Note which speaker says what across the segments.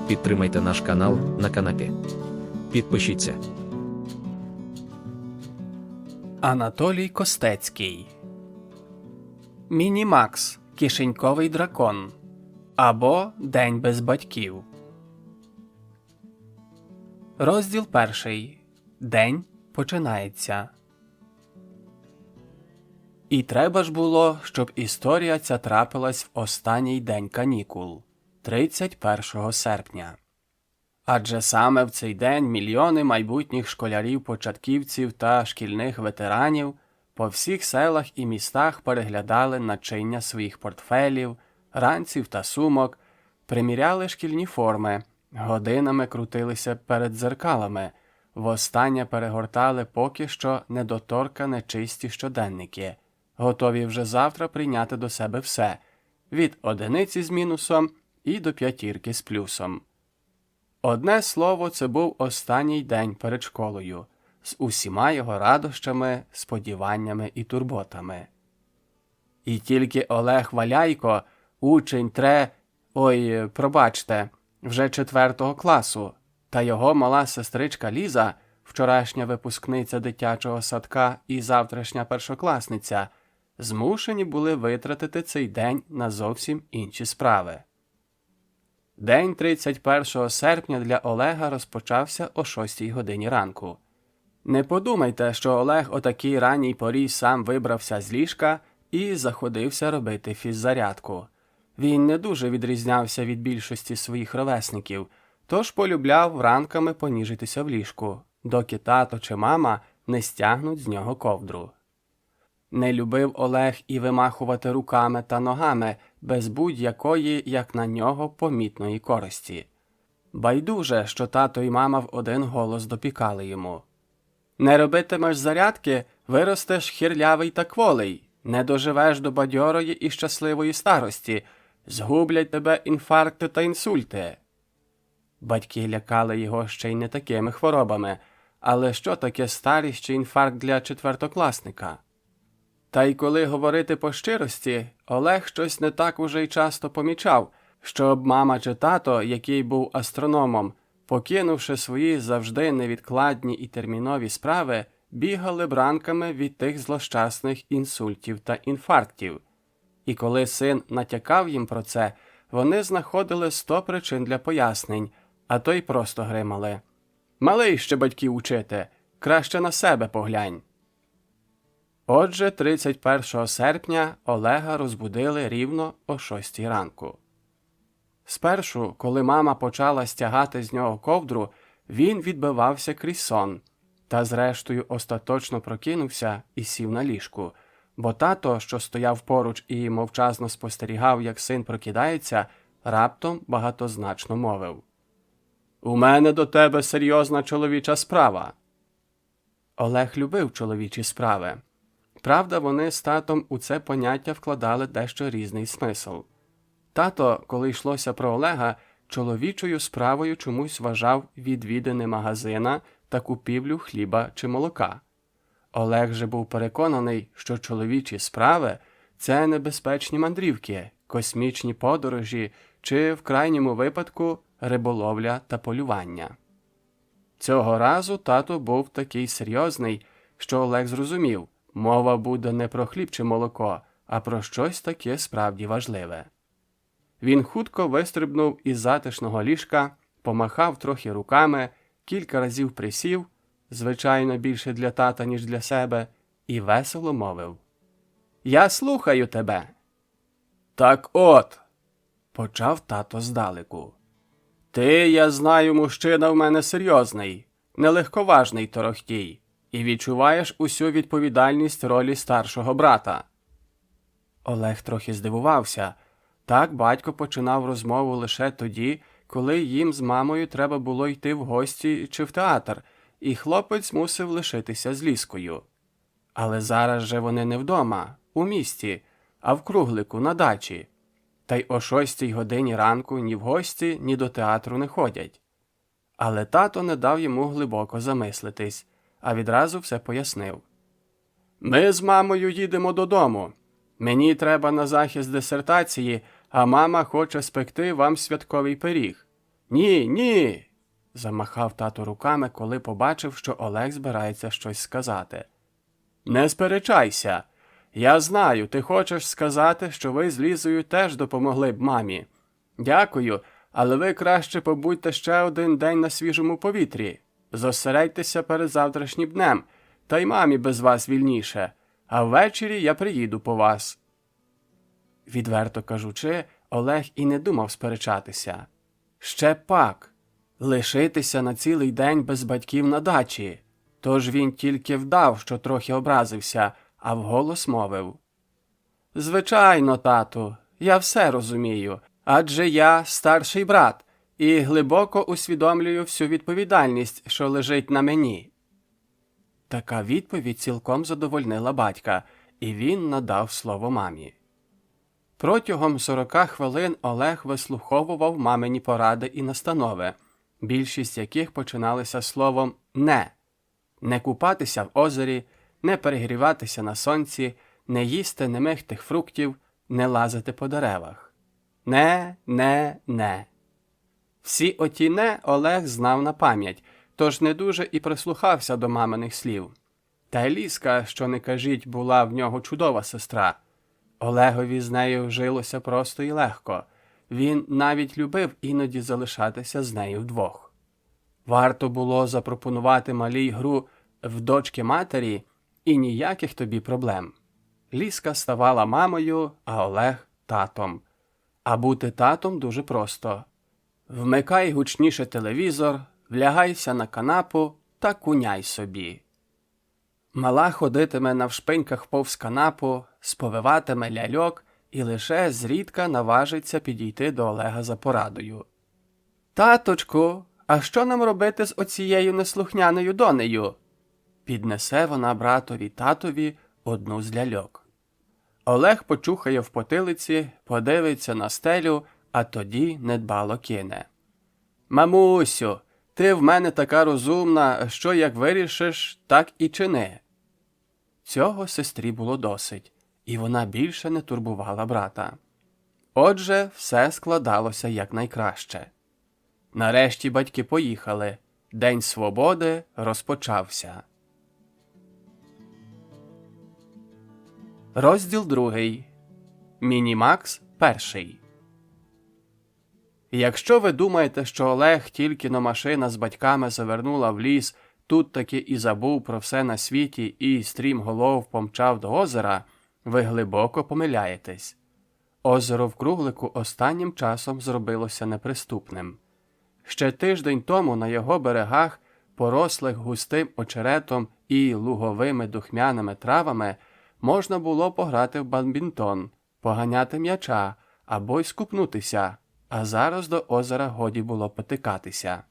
Speaker 1: Підтримайте наш канал на канапі. Підпишіться.
Speaker 2: Анатолій Костецький. Мінімакс. Кишеньковий дракон. Або День без батьків. Розділ 1. День починається. І треба ж було, щоб історія ця трапилась в останній день канікул – 31 серпня. Адже саме в цей день мільйони майбутніх школярів-початківців та шкільних ветеранів по всіх селах і містах переглядали начиння своїх портфелів, ранців та сумок, приміряли шкільні форми, годинами крутилися перед дзеркалами, востаннє перегортали поки що недоторкане чисті щоденники, готові вже завтра прийняти до себе все – від одиниці з мінусом і до п'ятірки з плюсом. Одне слово, це був останній день перед школою, з усіма його радощами, сподіваннями і турботами. І тільки Олег Валяйко, учень вже 4 класу, та його мала сестричка Ліза, вчорашня випускниця дитячого садка і завтрашня першокласниця, змушені були витратити цей день на зовсім інші справи. День 31 серпня для Олега розпочався о 6 годині ранку. Не подумайте, що Олег о такій ранній порі сам вибрався з ліжка і заходився робити фіззарядку. Він не дуже відрізнявся від більшості своїх ровесників, тож полюбляв ранками поніжитися в ліжку, доки тато чи мама не стягнуть з нього ковдру. Не любив Олег і вимахувати руками та ногами без будь-якої, як на нього, помітної користі. Байдуже, що тато і мама в один голос допікали йому. «Не робитимеш зарядки, виростеш хирлявий та кволий, не доживеш до бадьорої і щасливої старості, згублять тебе інфаркти та інсульти». Батьки лякали його ще й не такими хворобами, але що таке старість чи інфаркт для четвертокласника? Та й коли говорити по щирості, Олег щось не так уже й часто помічав, щоб мама чи тато, який був астрономом, покинувши свої завжди невідкладні і термінові справи, бігали бранками від тих злощасних інсультів та інфарктів. І коли син натякав їм про це, вони знаходили 100 причин для пояснень, а то й просто гримали. «Малий ще батьків учити, краще на себе поглянь». Отже, 31 серпня Олега розбудили рівно о 6 ранку. Спершу, коли мама почала стягати з нього ковдру, він відбивався крізь сон, та зрештою остаточно прокинувся і сів на ліжку, бо тато, що стояв поруч і мовчазно спостерігав, як син прокидається, раптом багатозначно мовив: «У мене до тебе серйозна чоловіча справа». Олег любив чоловічі справи. Правда, вони з татом у це поняття вкладали дещо різний смисл. Тато, коли йшлося про Олега, чоловічою справою чомусь вважав відвідини магазина та купівлю хліба чи молока. Олег же був переконаний, що чоловічі справи – це небезпечні мандрівки, космічні подорожі чи, в крайньому випадку, риболовля та полювання. Цього разу тато був такий серйозний, що Олег зрозумів – мова буде не про хліб чи молоко, а про щось таке справді важливе. Він хутко вистрибнув із затишного ліжка, помахав трохи руками, кілька разів присів, звичайно більше для тата, ніж для себе, і весело мовив: «Я слухаю тебе». «Так от», – почав тато здалеку, – «ти, я знаю, мужчина в мене серйозний, нелегковажний торохтій, і відчуваєш усю відповідальність ролі старшого брата». Олег трохи здивувався. Так батько починав розмову лише тоді, коли їм з мамою треба було йти в гості чи в театр, і хлопець мусив лишитися з Лізкою. Але зараз же вони не вдома, у місті, а в Круглику, на дачі. Та й о 6 годині ранку ні в гості, ні до театру не ходять. Але тато не дав йому глибоко замислитись, а відразу все пояснив. Ми з мамою їдемо додому. Мені треба на захист дисертації, а мама хоче спекти вам святковий пиріг. Ні, ні, замахав тато руками, коли побачив, що Олег збирається щось сказати. Не сперечайся. Я знаю, ти хочеш сказати, що ви з Лізою теж допомогли б мамі. Дякую, але ви краще побудьте ще один день на свіжому повітрі. Зосередьтеся перед завтрашнім днем, та й мамі без вас вільніше, а ввечері я приїду по вас. Відверто кажучи, Олег і не думав сперечатися. Ще пак, лишитися на цілий день без батьків на дачі. Тож він тільки вдав, що трохи образився, а вголос мовив. Звичайно, тату, я все розумію, адже я старший брат і глибоко усвідомлюю всю відповідальність, що лежить на мені. Така відповідь цілком задовольнила батька, і він надав слово мамі. Протягом 40 хвилин Олег вислуховував мамині поради і настанови, більшість яких починалися словом «не». Не купатися в озері, не перегріватися на сонці, не їсти немихтих фруктів, не лазити по деревах. Не. Всі оті «не» Олег знав на пам'ять, тож не дуже і прислухався до маминих слів. Та й Лізка, що не кажіть, була в нього чудова сестра. Олегові з нею жилося просто і легко. Він навіть любив іноді залишатися з нею вдвох. Варто було запропонувати малій гру в дочки матері, і ніяких тобі проблем. Лізка ставала мамою, а Олег – татом. А бути татом дуже просто. Вмикай гучніше телевізор, влягайся на канапу та куняй собі. Мала ходитиме навшпиньках повз канапу, сповиватиме ляльок і лише зрідка наважиться підійти до Олега за порадою. «Таточку, а що нам робити з оцією неслухняною донею?» Піднесе вона братові татові одну з ляльок. Олег почухає в потилиці, подивиться на стелю, а тоді недбало кине. «Мамусю, ти в мене така розумна, що як вирішиш, так і чини». Цього сестрі було досить, і вона більше не турбувала брата. Отже, все складалося якнайкраще. Нарешті батьки поїхали. День свободи розпочався. Розділ 2. Мінімакс 1. Якщо ви думаєте, що Олег тільки-но машина з батьками завернула в ліс, тут таки і забув про все на світі і стрімголов помчав до озера, ви глибоко помиляєтесь. Озеро в Круглику останнім часом зробилося неприступним. Ще тиждень тому на його берегах, порослих густим очеретом і луговими духмяними травами, можна було пограти в бадмінтон, поганяти м'яча або й скупнутися, а зараз до озера годі було потикатися.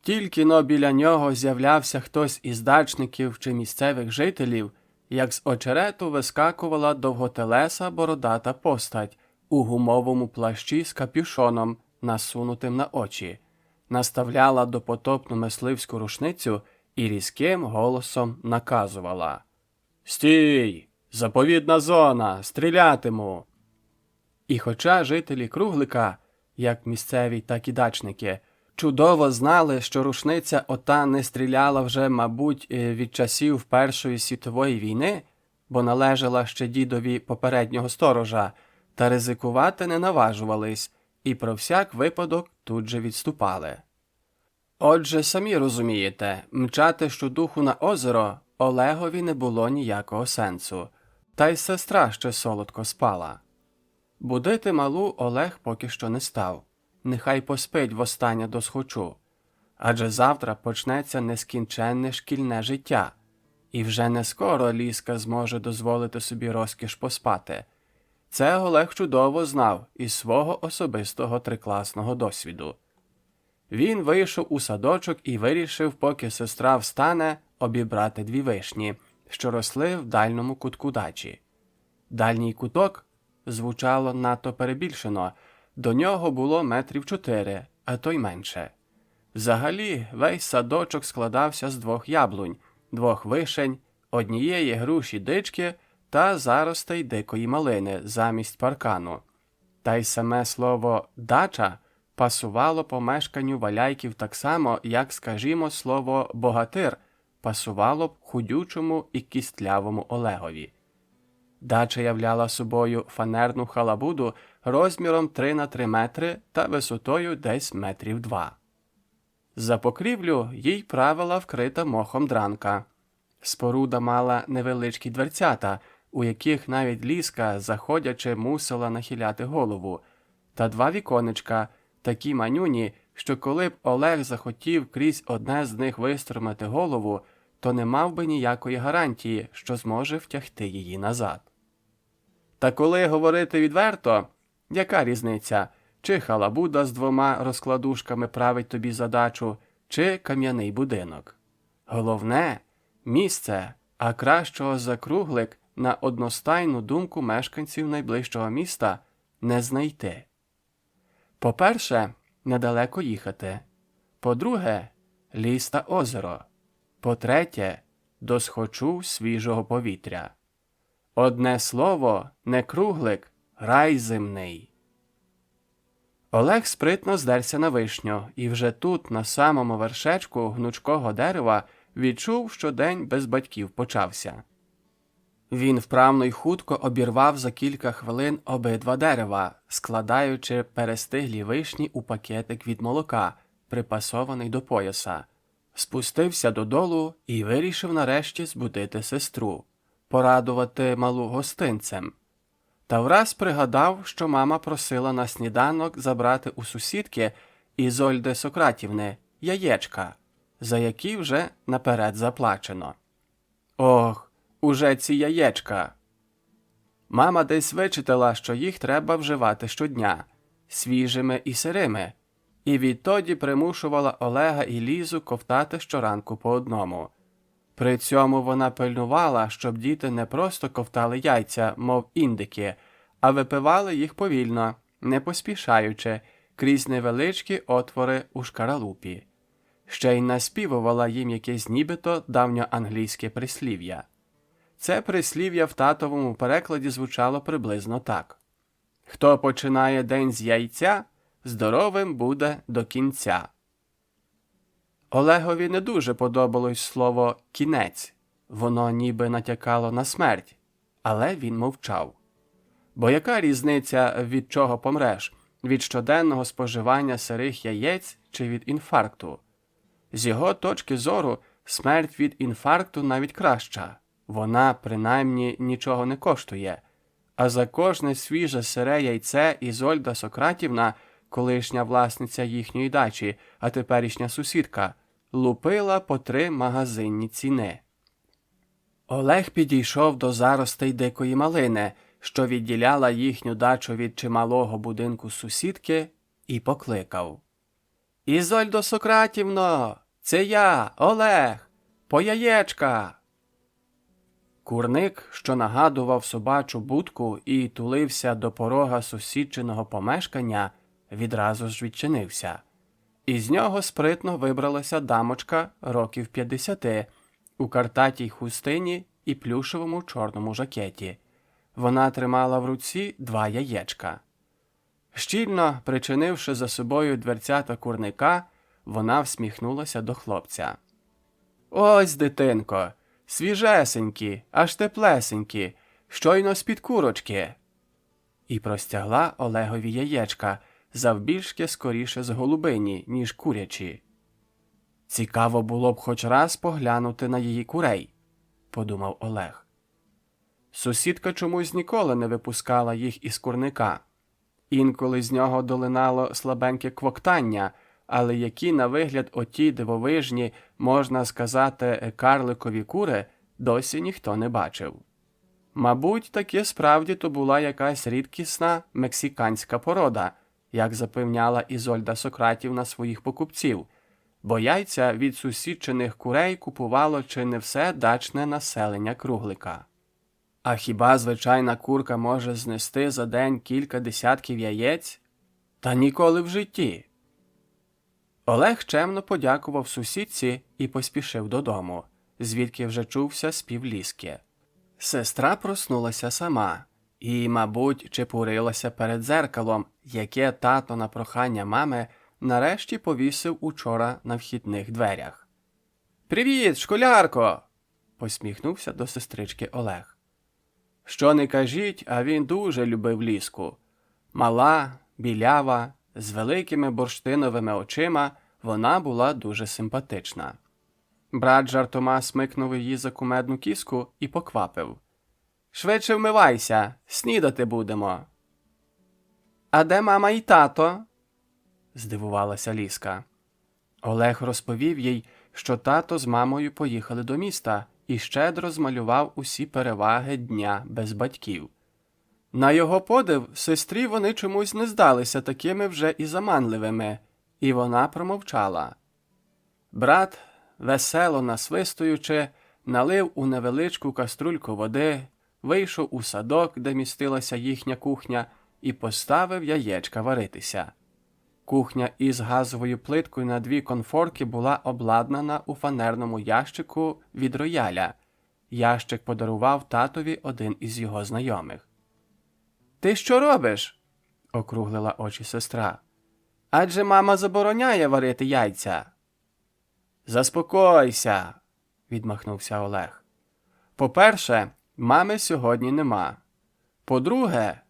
Speaker 2: Тільки-но біля нього з'являвся хтось із дачників чи місцевих жителів, як з очерету вискакувала довготелеса бородата постать у гумовому плащі з капюшоном, насунутим на очі, наставляла допотопну мисливську рушницю і різким голосом наказувала: «Стій! Заповідна зона! Стрілятиму!» І хоча жителі Круглика, як місцеві, так і дачники, чудово знали, що рушниця ота не стріляла вже, мабуть, від часів Першої світової війни, бо належала ще дідові попереднього сторожа, та ризикувати не наважувались, і про всяк випадок тут же відступали. Отже, самі розумієте, мчати щодуху на озеро Олегові не було ніякого сенсу, та й сестра ще солодко спала. Будити малу Олег поки що не став. Нехай поспить востаннє досхочу. Адже завтра почнеться нескінченне шкільне життя. І вже не скоро Лізка зможе дозволити собі розкіш поспати. Це Олег чудово знав із свого особистого трикласного досвіду. Він вийшов у садочок і вирішив, поки сестра встане, обібрати 2 вишні, що росли в дальньому кутку дачі. Дальній куток звучало надто перебільшено, до нього було 4 метрів, а то й менше. Взагалі, весь садочок складався з 2 яблунь, 2 вишень, однієї груші дички та заростей дикої малини замість паркану. Та й саме слово «дача» пасувало помешканню Валяйків так само, як, скажімо, слово «богатир» пасувало б худючому і кістлявому Олегові. Дача являла собою фанерну халабуду розміром 3 на 3 метри та висотою десь метрів 2. За покрівлю їй правила вкрита мохом дранка. Споруда мала невеличкі дверцята, у яких навіть ліска, заходячи, мусила нахиляти голову, та 2 віконечка, такі манюні, що коли б Олег захотів крізь одне з них вистромити голову, то не мав би ніякої гарантії, що зможе втягти її назад. Та коли говорити відверто, яка різниця, чи халабуда з 2 розкладушками править тобі задачу, чи кам'яний будинок? Головне – місце, а кращого за круглик, на одностайну думку мешканців найближчого міста, не знайти. По-перше, недалеко їхати. По-друге, ліс та озеро. По-третє, досхочу свіжого повітря. Одне слово, не круглик, рай земний. Олег спритно здерся на вишню і вже тут, на самому вершечку гнучкого дерева, відчув, що день без батьків почався. Він вправно й хутко обірвав за кілька хвилин обидва дерева, складаючи перестиглі вишні у пакетик від молока, припасований до пояса. Спустився додолу і вирішив нарешті збудити сестру, порадувати малу гостинцем. Та враз пригадав, що мама просила на сніданок забрати у сусідки Ізольди Сократівни яєчка, за які вже наперед заплачено. Ох, уже ці яєчка! Мама десь вичитала, що їх треба вживати щодня, свіжими і сирими, і відтоді примушувала Олега і Лізу ковтати щоранку по одному. При цьому вона пильнувала, щоб діти не просто ковтали яйця, мов індики, а випивали їх повільно, не поспішаючи, крізь невеличкі отвори у шкаралупі. Ще й наспівувала їм якесь нібито давньоанглійське прислів'я. Це прислів'я в татовому перекладі звучало приблизно так. «Хто починає день з яйця, здоровим буде до кінця». Олегові не дуже подобалось слово «кінець». Воно ніби натякало на смерть, але він мовчав. Бо яка різниця, від чого помреш? Від щоденного споживання сирих яєць чи від інфаркту? З його точки зору, смерть від інфаркту навіть краща. Вона, принаймні, нічого не коштує. А за кожне свіже сире яйце Ізольда Сократівна, колишня власниця їхньої дачі, а теперішня сусідка, лупила по 3 магазинні ціни. Олег підійшов до заростей дикої малини, що відділяла їхню дачу від чималого будинку сусідки, і покликав. «Ізольдо Сократівно! Це я, Олег! По яєчка!» Курник, що нагадував собачу будку і тулився до порога сусідчиного помешкання, відразу ж відчинився. Із нього спритно вибралася дамочка років 50 у картатій хустині і плюшевому чорному жакеті. Вона тримала в руці 2 яєчка. Щільно причинивши за собою дверцята курника, вона всміхнулася до хлопця. «Ось, дитинко, свіжесенькі, аж теплесенькі, щойно з-під курочки!» І простягла Олегові яєчка, завбільшки скоріше з голубині, ніж курячі. «Цікаво було б хоч раз поглянути на її курей», – подумав Олег. Сусідка чомусь ніколи не випускала їх із курника. Інколи з нього долинало слабеньке квоктання, але які на вигляд оті дивовижні, можна сказати, карликові кури, досі ніхто не бачив. Мабуть, таки справді то була якась рідкісна мексиканська порода, як запевняла Ізольда Сократівна своїх покупців, бо яйця від сусідчиних курей купувало чи не все дачне населення Круглика. А хіба звичайна курка може знести за день кілька десятків яєць? Та ніколи в житті. Олег чемно подякував сусідці і поспішив додому. звідки вже чувся спів Лізки. Сестра проснулася сама і, мабуть, чепурилася перед дзеркалом, яке тато на прохання мами нарешті повісив учора на вхідних дверях. «Привіт, школярко!» – посміхнувся до сестрички Олег. Що не кажіть, а він дуже любив Лізку. Мала, білява, з великими бурштиновими очима, вона була дуже симпатична. Брат жартома смикнув її за кумедну кіску і поквапив. «Швидше вмивайся, снідати будемо». «А де мама і тато?» – здивувалася Лізка. Олег розповів їй, що тато з мамою поїхали до міста і щедро змалював усі переваги дня без батьків. На його подив, сестрі вони чомусь не здалися такими вже і заманливими, і вона промовчала. Брат, весело насвистуючи, налив у невеличку каструльку води, вийшов у садок, де містилася їхня кухня, і поставив яєчка варитися. Кухня із газовою плиткою на 2 конфорки була обладнана у фанерному ящику від рояля. Ящик подарував татові один із його знайомих. «Ти що робиш?» – округлила очі сестра. «Адже мама забороняє варити яйця». «Заспокойся!» – відмахнувся Олег. «По-перше, мами сьогодні нема. По-друге...»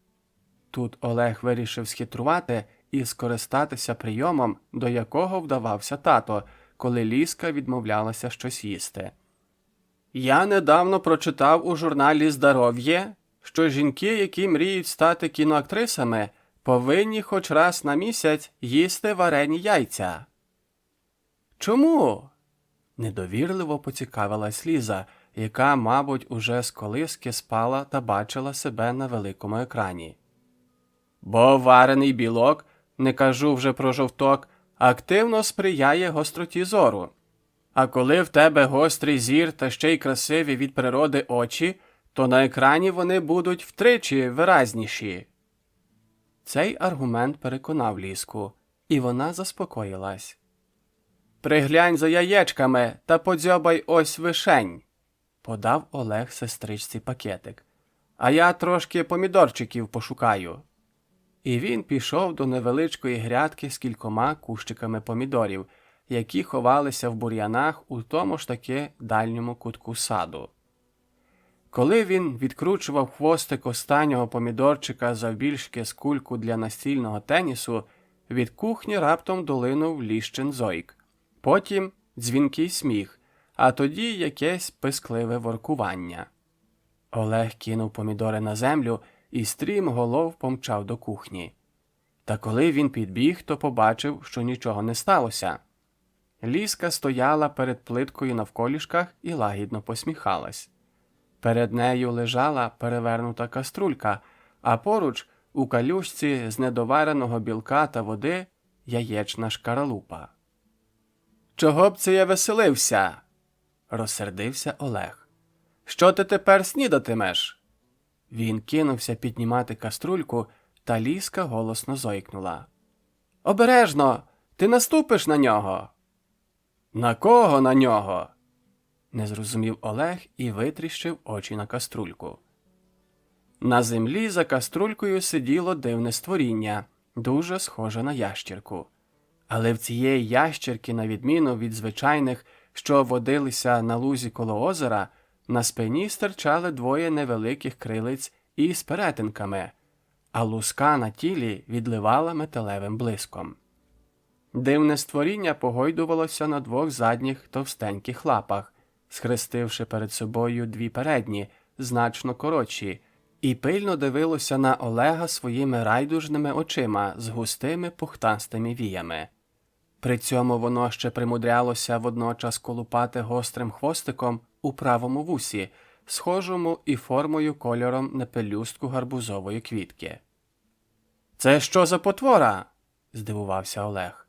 Speaker 2: Тут Олег вирішив схитрувати і скористатися прийомом, до якого вдавався тато, коли Лізка відмовлялася щось їсти. «Я недавно прочитав у журналі «Здоров'є», що жінки, які мріють стати кіноактрисами, повинні хоч раз на місяць їсти варені яйця». «Чому?» – недовірливо поцікавилась Ліза, яка, мабуть, уже з колиски спала та бачила себе на великому екрані. «Бо варений білок, не кажу вже про жовток, активно сприяє гостроті зору. А коли в тебе гострий зір та ще й красиві від природи очі, то на екрані вони будуть втричі виразніші». Цей аргумент переконав Лізку, і вона заспокоїлась. «Приглянь за яєчками та подзьобай ось вишень», – подав Олег сестричці пакетик. «А я трошки помідорчиків пошукаю». І він пішов до невеличкої грядки з кількома кущиками помідорів, які ховалися в бур'янах у тому ж таки дальньому кутку саду. Коли він відкручував хвостик останнього помідорчика завбільшки з кульку для настільного тенісу, від кухні раптом долинув Лізчин зойк. Потім дзвінкий сміх, а тоді якесь пискливе воркування. Олег кинув помідори на землю і стрімголов помчав до кухні. Та коли він підбіг, то побачив, що нічого не сталося. Лізка стояла перед плиткою навколішках і лагідно посміхалась. Перед нею лежала перевернута каструлька, а поруч, у калюшці з недовареного білка та води, яєчна шкаралупа. «Чого б це я веселився?» – розсердився Олег. «Що ти тепер снідатимеш?» Він кинувся піднімати каструльку, та Лізка голосно зойкнула. «Обережно! Ти наступиш на нього!» «На кого на нього?» – не зрозумів Олег і витріщив очі на каструльку. На землі за каструлькою сиділо дивне створіння, дуже схоже на ящірку. Але в цієї ящірки, на відміну від звичайних, що водилися на лузі коло озера, на спині стирчали 2 невеликих крилиць із перетинками, а луска на тілі відливала металевим блиском. Дивне створіння погойдувалося на 2 задніх товстеньких лапах, схрестивши перед собою 2 передні, значно коротші, і пильно дивилося на Олега своїми райдужними очима з густими пухтастими віями. При цьому воно ще примудрялося водночас колупати гострим хвостиком у правому вусі, схожому і формою кольором на пелюстку гарбузової квітки. «Це що за потвора?» – здивувався Олег.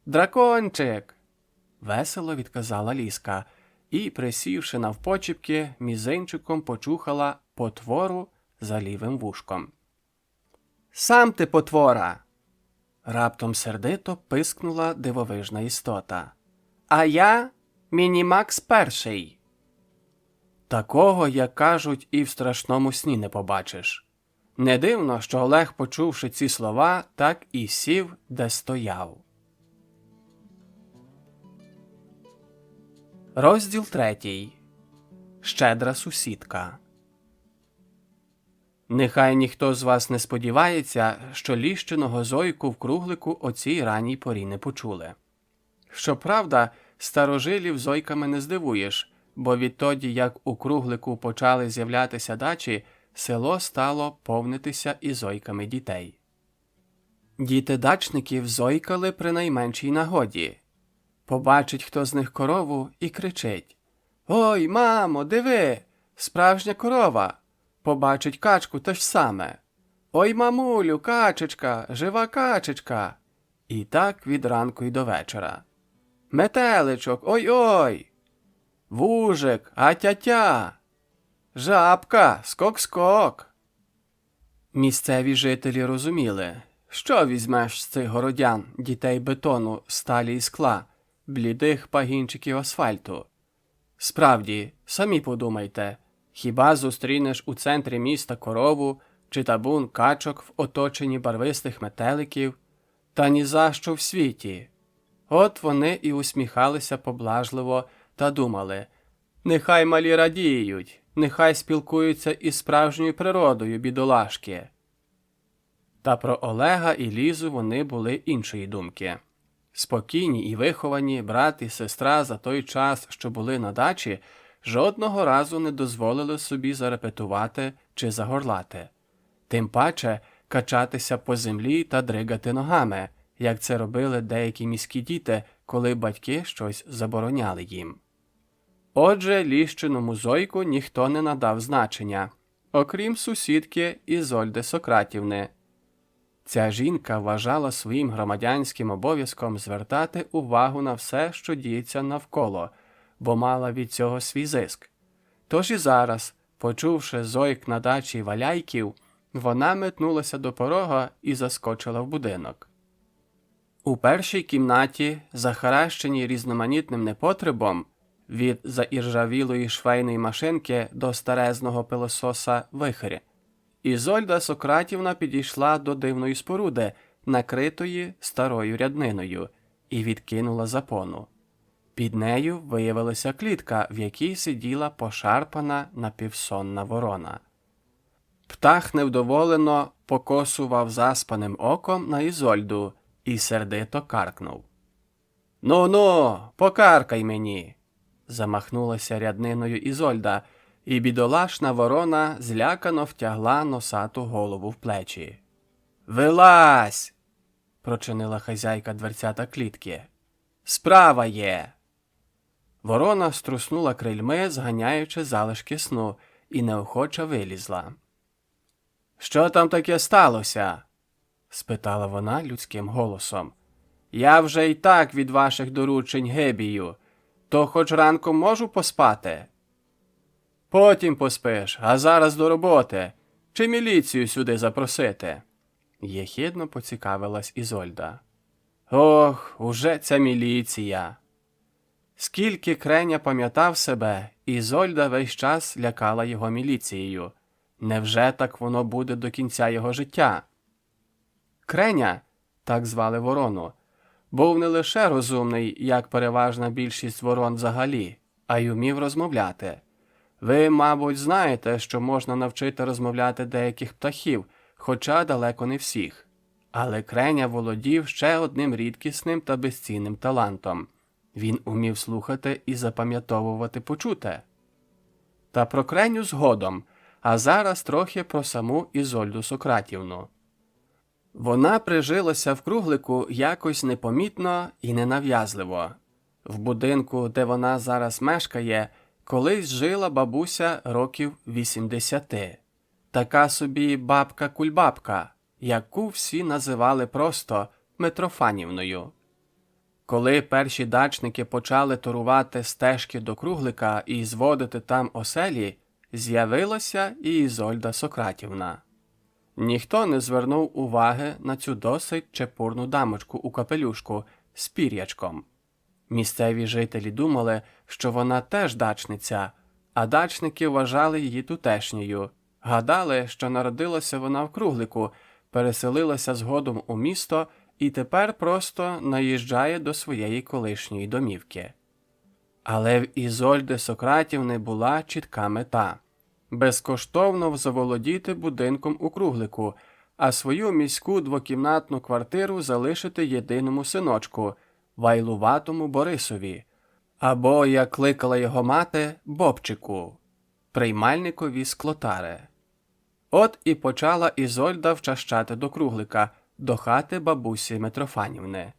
Speaker 2: «Дракончик!» – весело відказала Лізка і, присівши навпочіпки, мізинчиком почухала потвору за лівим вушком. «Сам ти потвора!» – раптом сердито пискнула дивовижна істота. «А я Мінімакс перший. Такого, як кажуть, і в страшному сні не побачиш. Не дивно, що Олег, почувши ці слова, так і сів, де стояв. Розділ 3. Щедра сусідка. Нехай ніхто з вас не сподівається, що ліщиного зойку в круглику о цій ранній порі не почули. Щоправда, старожилів зойками не здивуєш, бо відтоді, як у круглику почали з'являтися дачі, село стало повнитися і зойками дітей. Діти дачників зойкали при найменшій нагоді. Побачить хто з них корову і кричить: «Ой, мамо, диви, справжня корова!» Побачить качку те ж саме: «Ой, мамулю, качечка, жива качечка!» І так від ранку й до вечора. «Метеличок, ой-ой! Вужик, а-тя-тя! Жабка, скок-скок!» Місцеві жителі розуміли, що візьмеш з цих городян, дітей бетону, сталі і скла, блідих пагінчиків асфальту. Справді, самі подумайте, хіба зустрінеш у центрі міста корову чи табун качок в оточенні барвистих метеликів? Та ні за що в світі. От вони і усміхалися поблажливо та думали: нехай малі радіють, нехай спілкуються із справжньою природою, бідолашки. Та про Олега і Лізу вони були іншої думки. Спокійні і виховані брат і сестра за той час, що були на дачі, жодного разу не дозволили собі зарепетувати чи загорлати. Тим паче качатися по землі та дригати ногами, як це робили деякі міські діти, коли батьки щось забороняли їм. Отже, ліщиному зойку ніхто не надав значення, окрім сусідки Ізольди Сократівни. Ця жінка вважала своїм громадянським обов'язком звертати увагу на все, що діється навколо, бо мала від цього свій зиск. Тож і зараз, почувши зойк на дачі Валяйків, вона метнулася до порога і заскочила в будинок. У першій кімнаті, захаращеній різноманітним непотребом, від заіржавілої швейної машинки до старезного пилососа «Вихрь», Ізольда Сократівна підійшла до дивної споруди, накритої старою рядниною, і відкинула запону. Під нею виявилася клітка, в якій сиділа пошарпана напівсонна ворона. Птах невдоволено покосував заспаним оком на Ізольду і сердито каркнув. «Ну-ну, покаркай мені!» Замахнулася рядниною Ізольда, і бідолашна ворона злякано втягла носату голову в плечі. «Вилазь!» – прочинила хазяйка дверцята клітки. «Справа є!» Ворона струснула крильми, зганяючи залишки сну, і неохоче вилізла. «Що там таке сталося?» – спитала вона людським голосом. «Я вже й так від ваших доручень гибію, то хоч ранком можу поспати?» «Потім поспиш, а зараз до роботи. Чи міліцію сюди запросити?» Єхидно поцікавилась Ізольда. «Ох, уже ця міліція!» Скільки Креня пам'ятав себе, Ізольда весь час лякала його міліцією. Невже так воно буде до кінця його життя? Креня, так звали ворону, був не лише розумний, як переважна більшість ворон взагалі, а й умів розмовляти. Ви, мабуть, знаєте, що можна навчити розмовляти деяких птахів, хоча далеко не всіх. Але Креня володів ще одним рідкісним та безцінним талантом. Він умів слухати і запам'ятовувати почуте. Та про Креню згодом, а зараз трохи про саму Ізольду Сократівну. Вона прижилася в круглику якось непомітно і ненав'язливо. В будинку, де вона зараз мешкає, колись жила бабуся років 80. Така собі бабка-кульбабка, яку всі називали просто Митрофанівною. Коли перші дачники почали торувати стежки до круглика і зводити там оселі, з'явилася і Ізольда Сократівна. Ніхто не звернув уваги на цю досить чепурну дамочку у капелюшку з пір'ячком. Місцеві жителі думали, що вона теж дачниця, а дачники вважали її тутешньою. Гадали, що народилася вона в Круглику, переселилася згодом у місто і тепер просто наїжджає до своєї колишньої домівки. Але в Ізольди Сократівни була чітка мета – безкоштовно заволодіти будинком у Круглику, а свою міську двокімнатну квартиру залишити єдиному синочку – Вайлуватому Борисові, або, як кликала його мати, Бобчику, приймальникові з Клотари. От і почала Ізольда вчащати до Круглика, до хати бабусі Митрофанівни.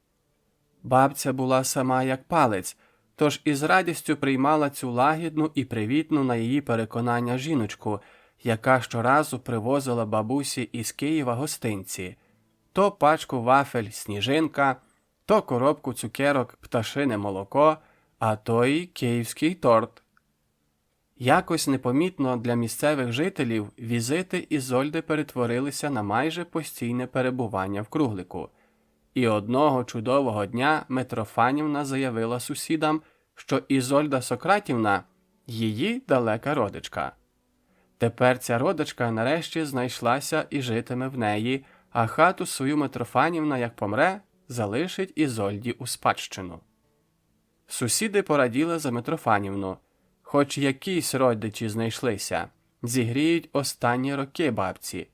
Speaker 2: Бабця була сама як палець, тож із радістю приймала цю лагідну і привітну на її переконання жіночку, яка щоразу привозила бабусі із Києва гостинці – то пачку вафель «Сніжинка», то коробку цукерок «Пташине молоко», а то й київський торт. Якось непомітно для місцевих жителів візити Ізольди перетворилися на майже постійне перебування в Круглику. І одного чудового дня Митрофанівна заявила сусідам, що Ізольда Сократівна – її далека родичка. Тепер ця родичка нарешті знайшлася і житиме в неї, а хату свою Митрофанівна, як помре, залишить Ізольді у спадщину. Сусіди пораділи за Митрофанівну. Хоч якісь родичі знайшлися, зігріють останні роки бабці.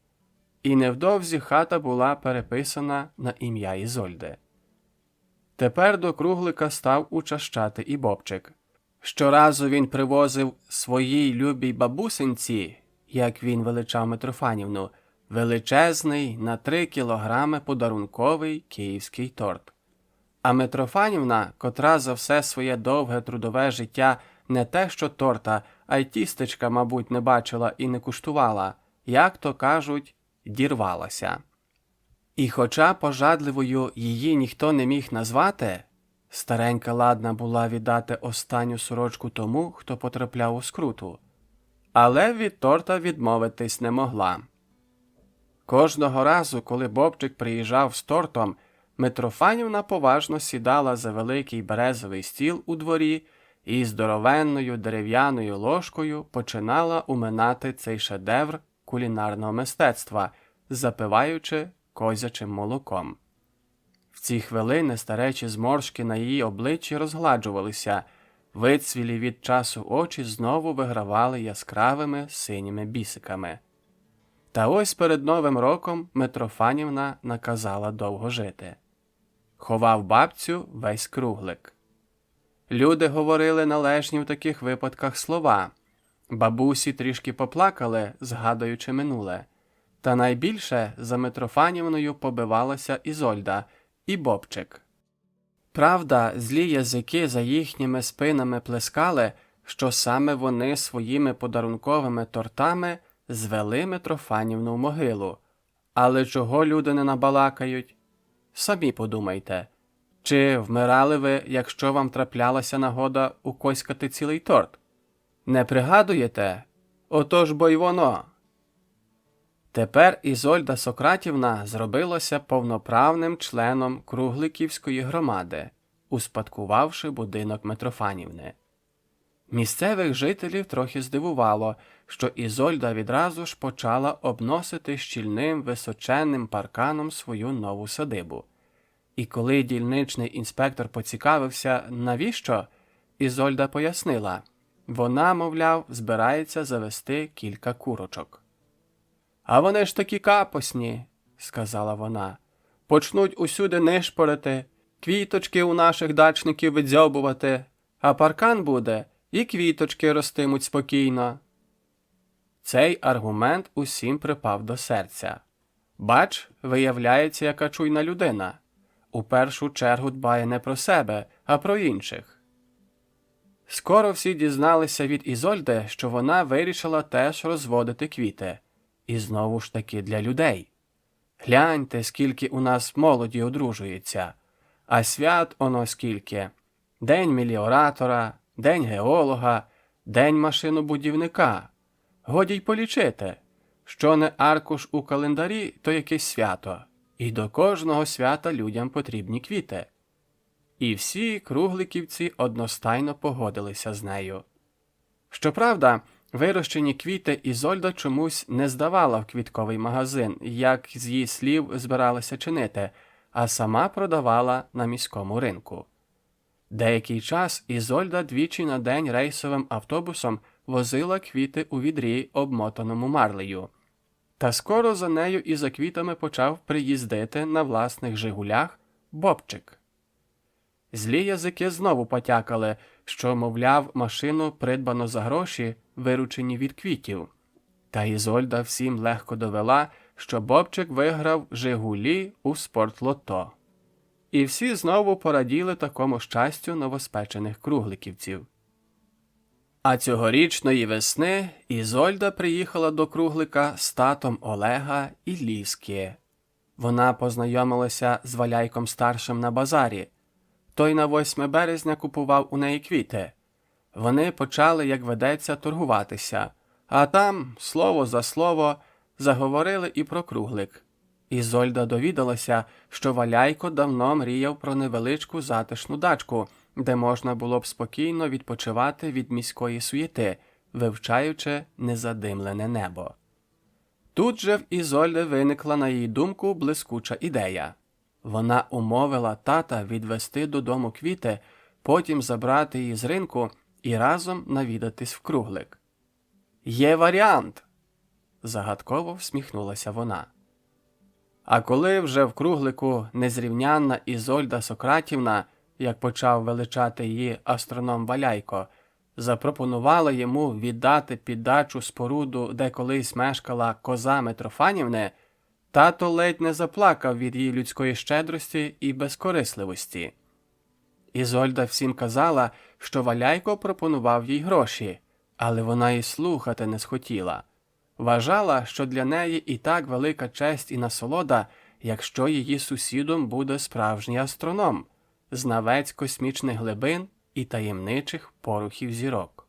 Speaker 2: І невдовзі хата була переписана на ім'я Ізольди. Тепер до Круглика став учащати і Бобчик. Щоразу він привозив своїй любій бабусинці, як він величав Митрофанівну, величезний на 3 кілограми подарунковий київський торт. А Митрофанівна, котра за все своє довге трудове життя не те що торта, а й тістечка, мабуть, не бачила і не куштувала, як то кажуть, дірвалася. І хоча пожадливою її ніхто не міг назвати, старенька ладна була віддати останню сорочку тому, хто потрапляв у скруту, але від торта відмовитись не могла. Кожного разу, коли Бобчик приїжджав з тортом, Митрофанівна поважно сідала за великий березовий стіл у дворі і здоровенною дерев'яною ложкою починала уминати цей шедевр кулінарного мистецтва, запиваючи козячим молоком. В ці хвилини старечі зморшки на її обличчі розгладжувалися, вицвілі від часу очі знову вигравали яскравими синіми бісиками. Та ось перед Новим роком Митрофанівна наказала довго жити. Ховав бабцю весь Круглик. Люди говорили належні в таких випадках слова. Бабусі трішки поплакали, згадуючи минуле. Та найбільше за Митрофанівною побивалася Ізольда і Бобчик. Правда, злі язики за їхніми спинами плескали, що саме вони своїми подарунковими тортами звели Митрофанівну в могилу. Але чого люди не набалакають? Самі подумайте. Чи вмирали ви, якщо вам траплялася нагода укоськати цілий торт? Не пригадуєте? Отож бо й воно. Тепер Ізольда Сократівна зробилася повноправним членом Кругликівської громади, успадкувавши будинок Митрофанівни. Місцевих жителів трохи здивувало, що Ізольда відразу ж почала обносити щільним височенним парканом свою нову садибу. І коли дільничний інспектор поцікавився, навіщо, Ізольда пояснила, вона, мовляв, збирається завести кілька курочок. «А вони ж такі капосні», – сказала вона, – «почнуть усюди нишпорити, квіточки у наших дачників видзьобувати, а паркан буде, і квіточки ростимуть спокійно». Цей аргумент усім припав до серця. Бач, виявляється, яка чуйна людина. У першу чергу дбає не про себе, а про інших. Скоро всі дізналися від Ізольди, що вона вирішила теж розводити квіти. І знову ж таки для людей. Гляньте, скільки у нас молоді одружується. А свят оно скільки. День меліоратора, день геолога, день машинобудівника. Годі й полічити. Що не аркуш у календарі, то якесь свято. І до кожного свята людям потрібні квіти. І всі кругликівці одностайно погодилися з нею. Щоправда, вирощені квіти Ізольда чомусь не здавала в квітковий магазин, як з її слів збиралася чинити, а сама продавала на міському ринку. Деякий час Ізольда двічі на день рейсовим автобусом возила квіти у відрі, обмотаному марлею. Та скоро за нею і за квітами почав приїздити на власних «Жигулях» Бобчик. Злі язики знову потякали, що, мовляв, машину придбано за гроші, виручені від квітів. Та Ізольда всім легко довела, що Бобчик виграв «Жигулі» у спортлото. І всі знову пораділи такому щастю новоспечених кругликівців. А цьогорічної весни Ізольда приїхала до Круглика з татом Олега і Ліски. Вона познайомилася з Валяйком-старшим на базарі. Той на 8 березня купував у неї квіти. Вони почали, як ведеться, торгуватися, а там, слово за слово, заговорили і про Круглик. Ізольда довідалася, що Валяйко давно мріяв про невеличку затишну дачку, де можна було б спокійно відпочивати від міської суєти, вивчаючи незадимлене небо. Тут же в Ізольди виникла на її думку блискуча ідея. Вона умовила тата відвезти додому квіти, потім забрати її з ринку і разом навідатись в Круглик. «Є варіант!» – загадково всміхнулася вона. А коли вже в Круглику незрівнянна Ізольда Сократівна, як почав величати її астроном Валяйко, запропонувала йому віддати під дачу споруду, де колись мешкала коза Митрофанівни, тато ледь не заплакав від її людської щедрості і безкорисливості. Ізольда всім казала, що Валяйко пропонував їй гроші, але вона й слухати не схотіла. Вважала, що для неї і так велика честь і насолода, якщо її сусідом буде справжній астроном, знавець космічних глибин і таємничих порухів зірок.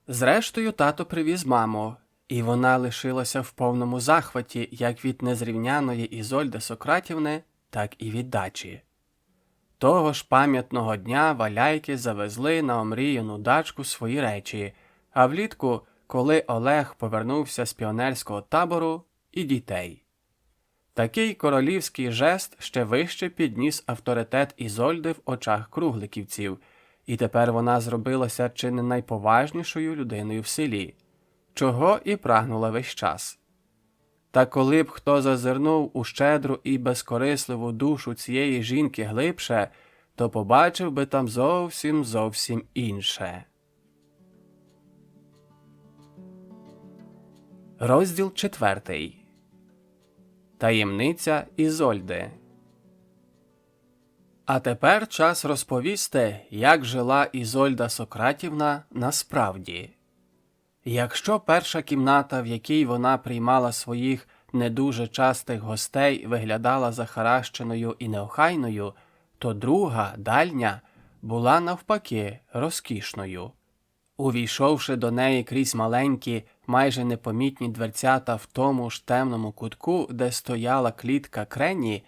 Speaker 2: Зрештою, тато привіз маму, і вона лишилася в повному захваті як від незрівняної Ізольди Сократівни, так і від дачі. Того ж пам'ятного дня Валяйки завезли на омріяну дачку свої речі, а влітку, коли Олег повернувся з піонерського табору, і дітей. Такий королівський жест ще вище підніс авторитет Ізольди в очах кругликівців, і тепер вона зробилася чи не найповажнішою людиною в селі, чого і прагнула весь час. Та коли б хто зазирнув у щедру і безкорисливу душу цієї жінки глибше, то побачив би там зовсім інше. Розділ 4. Таємниця Ізольди. А тепер час розповісти, як жила Ізольда Сократівна насправді. Якщо перша кімната, в якій вона приймала своїх не дуже частих гостей, виглядала захаращеною і неохайною, то друга, дальня, була навпаки розкішною. Увійшовши до неї крізь маленькі, майже непомітні дверцята в тому ж темному кутку, де стояла клітка крені,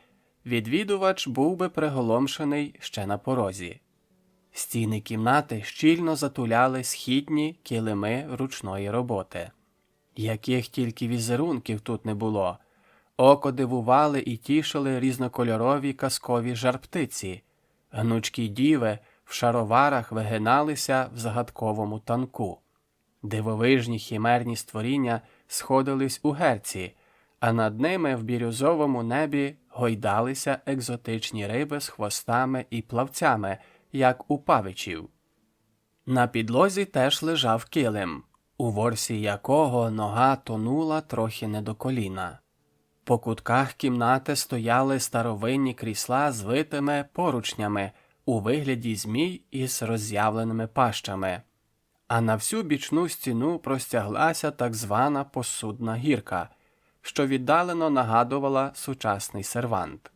Speaker 2: відвідувач був би приголомшений ще на порозі. Стіни кімнати щільно затуляли східні килими ручної роботи. Яких тільки візерунків тут не було. Око дивували і тішили різнокольорові казкові жар-птиці. Гнучкі діви в шароварах вигиналися в загадковому танку. Дивовижні хімерні створіння сходились у герці, а над ними в бірюзовому небі гойдалися екзотичні риби з хвостами і плавцями, як у павичів. На підлозі теж лежав килим, у ворсі якого нога тонула трохи не до коліна. По кутках кімнати стояли старовинні крісла з витими поручнями у вигляді змій із роззявленими пащами. А на всю бічну стіну простяглася так звана посудна гірка, що віддалено нагадувала сучасний сервант.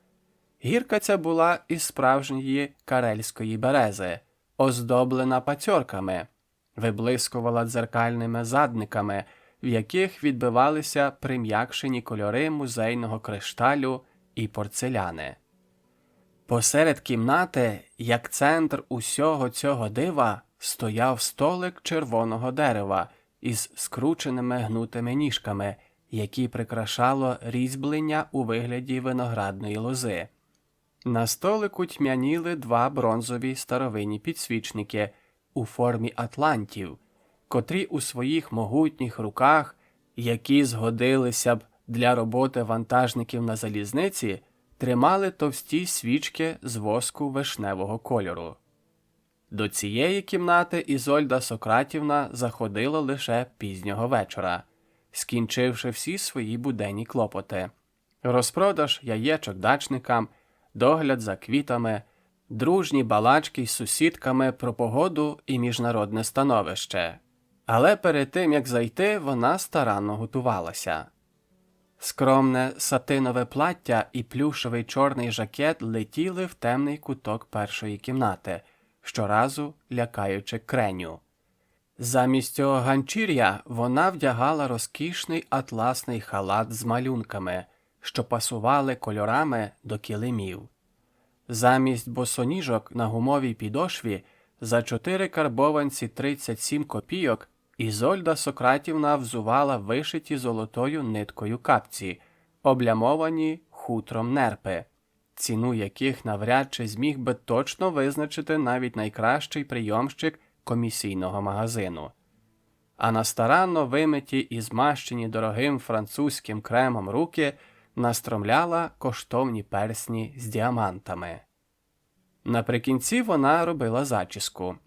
Speaker 2: Гірка ця була із справжньої карельської берези, оздоблена пацьорками, виблискувала дзеркальними задниками, в яких відбивалися прим'якшені кольори музейного кришталю і порцеляни. Посеред кімнати, як центр усього цього дива, стояв столик червоного дерева із скрученими гнутими ніжками, які прикрашало різьблення у вигляді виноградної лози. На столику тьмяніли два бронзові старовинні підсвічники у формі атлантів, котрі у своїх могутніх руках, які згодилися б для роботи вантажників на залізниці, тримали товсті свічки з воску вишневого кольору. До цієї кімнати Ізольда Сократівна заходила лише пізнього вечора, скінчивши всі свої буденні клопоти. Розпродаж яєчок дачникам, догляд за квітами, дружні балачки з сусідками про погоду і міжнародне становище. Але перед тим, як зайти, вона старанно готувалася. Скромне сатинове плаття і плюшевий чорний жакет летіли в темний куток першої кімнати, щоразу лякаючи креню. Замість цього ганчір'я вона вдягала розкішний атласний халат з малюнками, що пасували кольорами до килимів. Замість босоніжок на гумовій підошві за 4 карбованці 37 копійок Ізольда Сократівна взувала вишиті золотою ниткою капці, облямовані хутром нерпи, ціну яких навряд чи зміг би точно визначити навіть найкращий прийомщик комісійного магазину. А на старанно вимиті і змащені дорогим французьким кремом руки настромляла коштовні персні з діамантами. Наприкінці вона робила зачіску.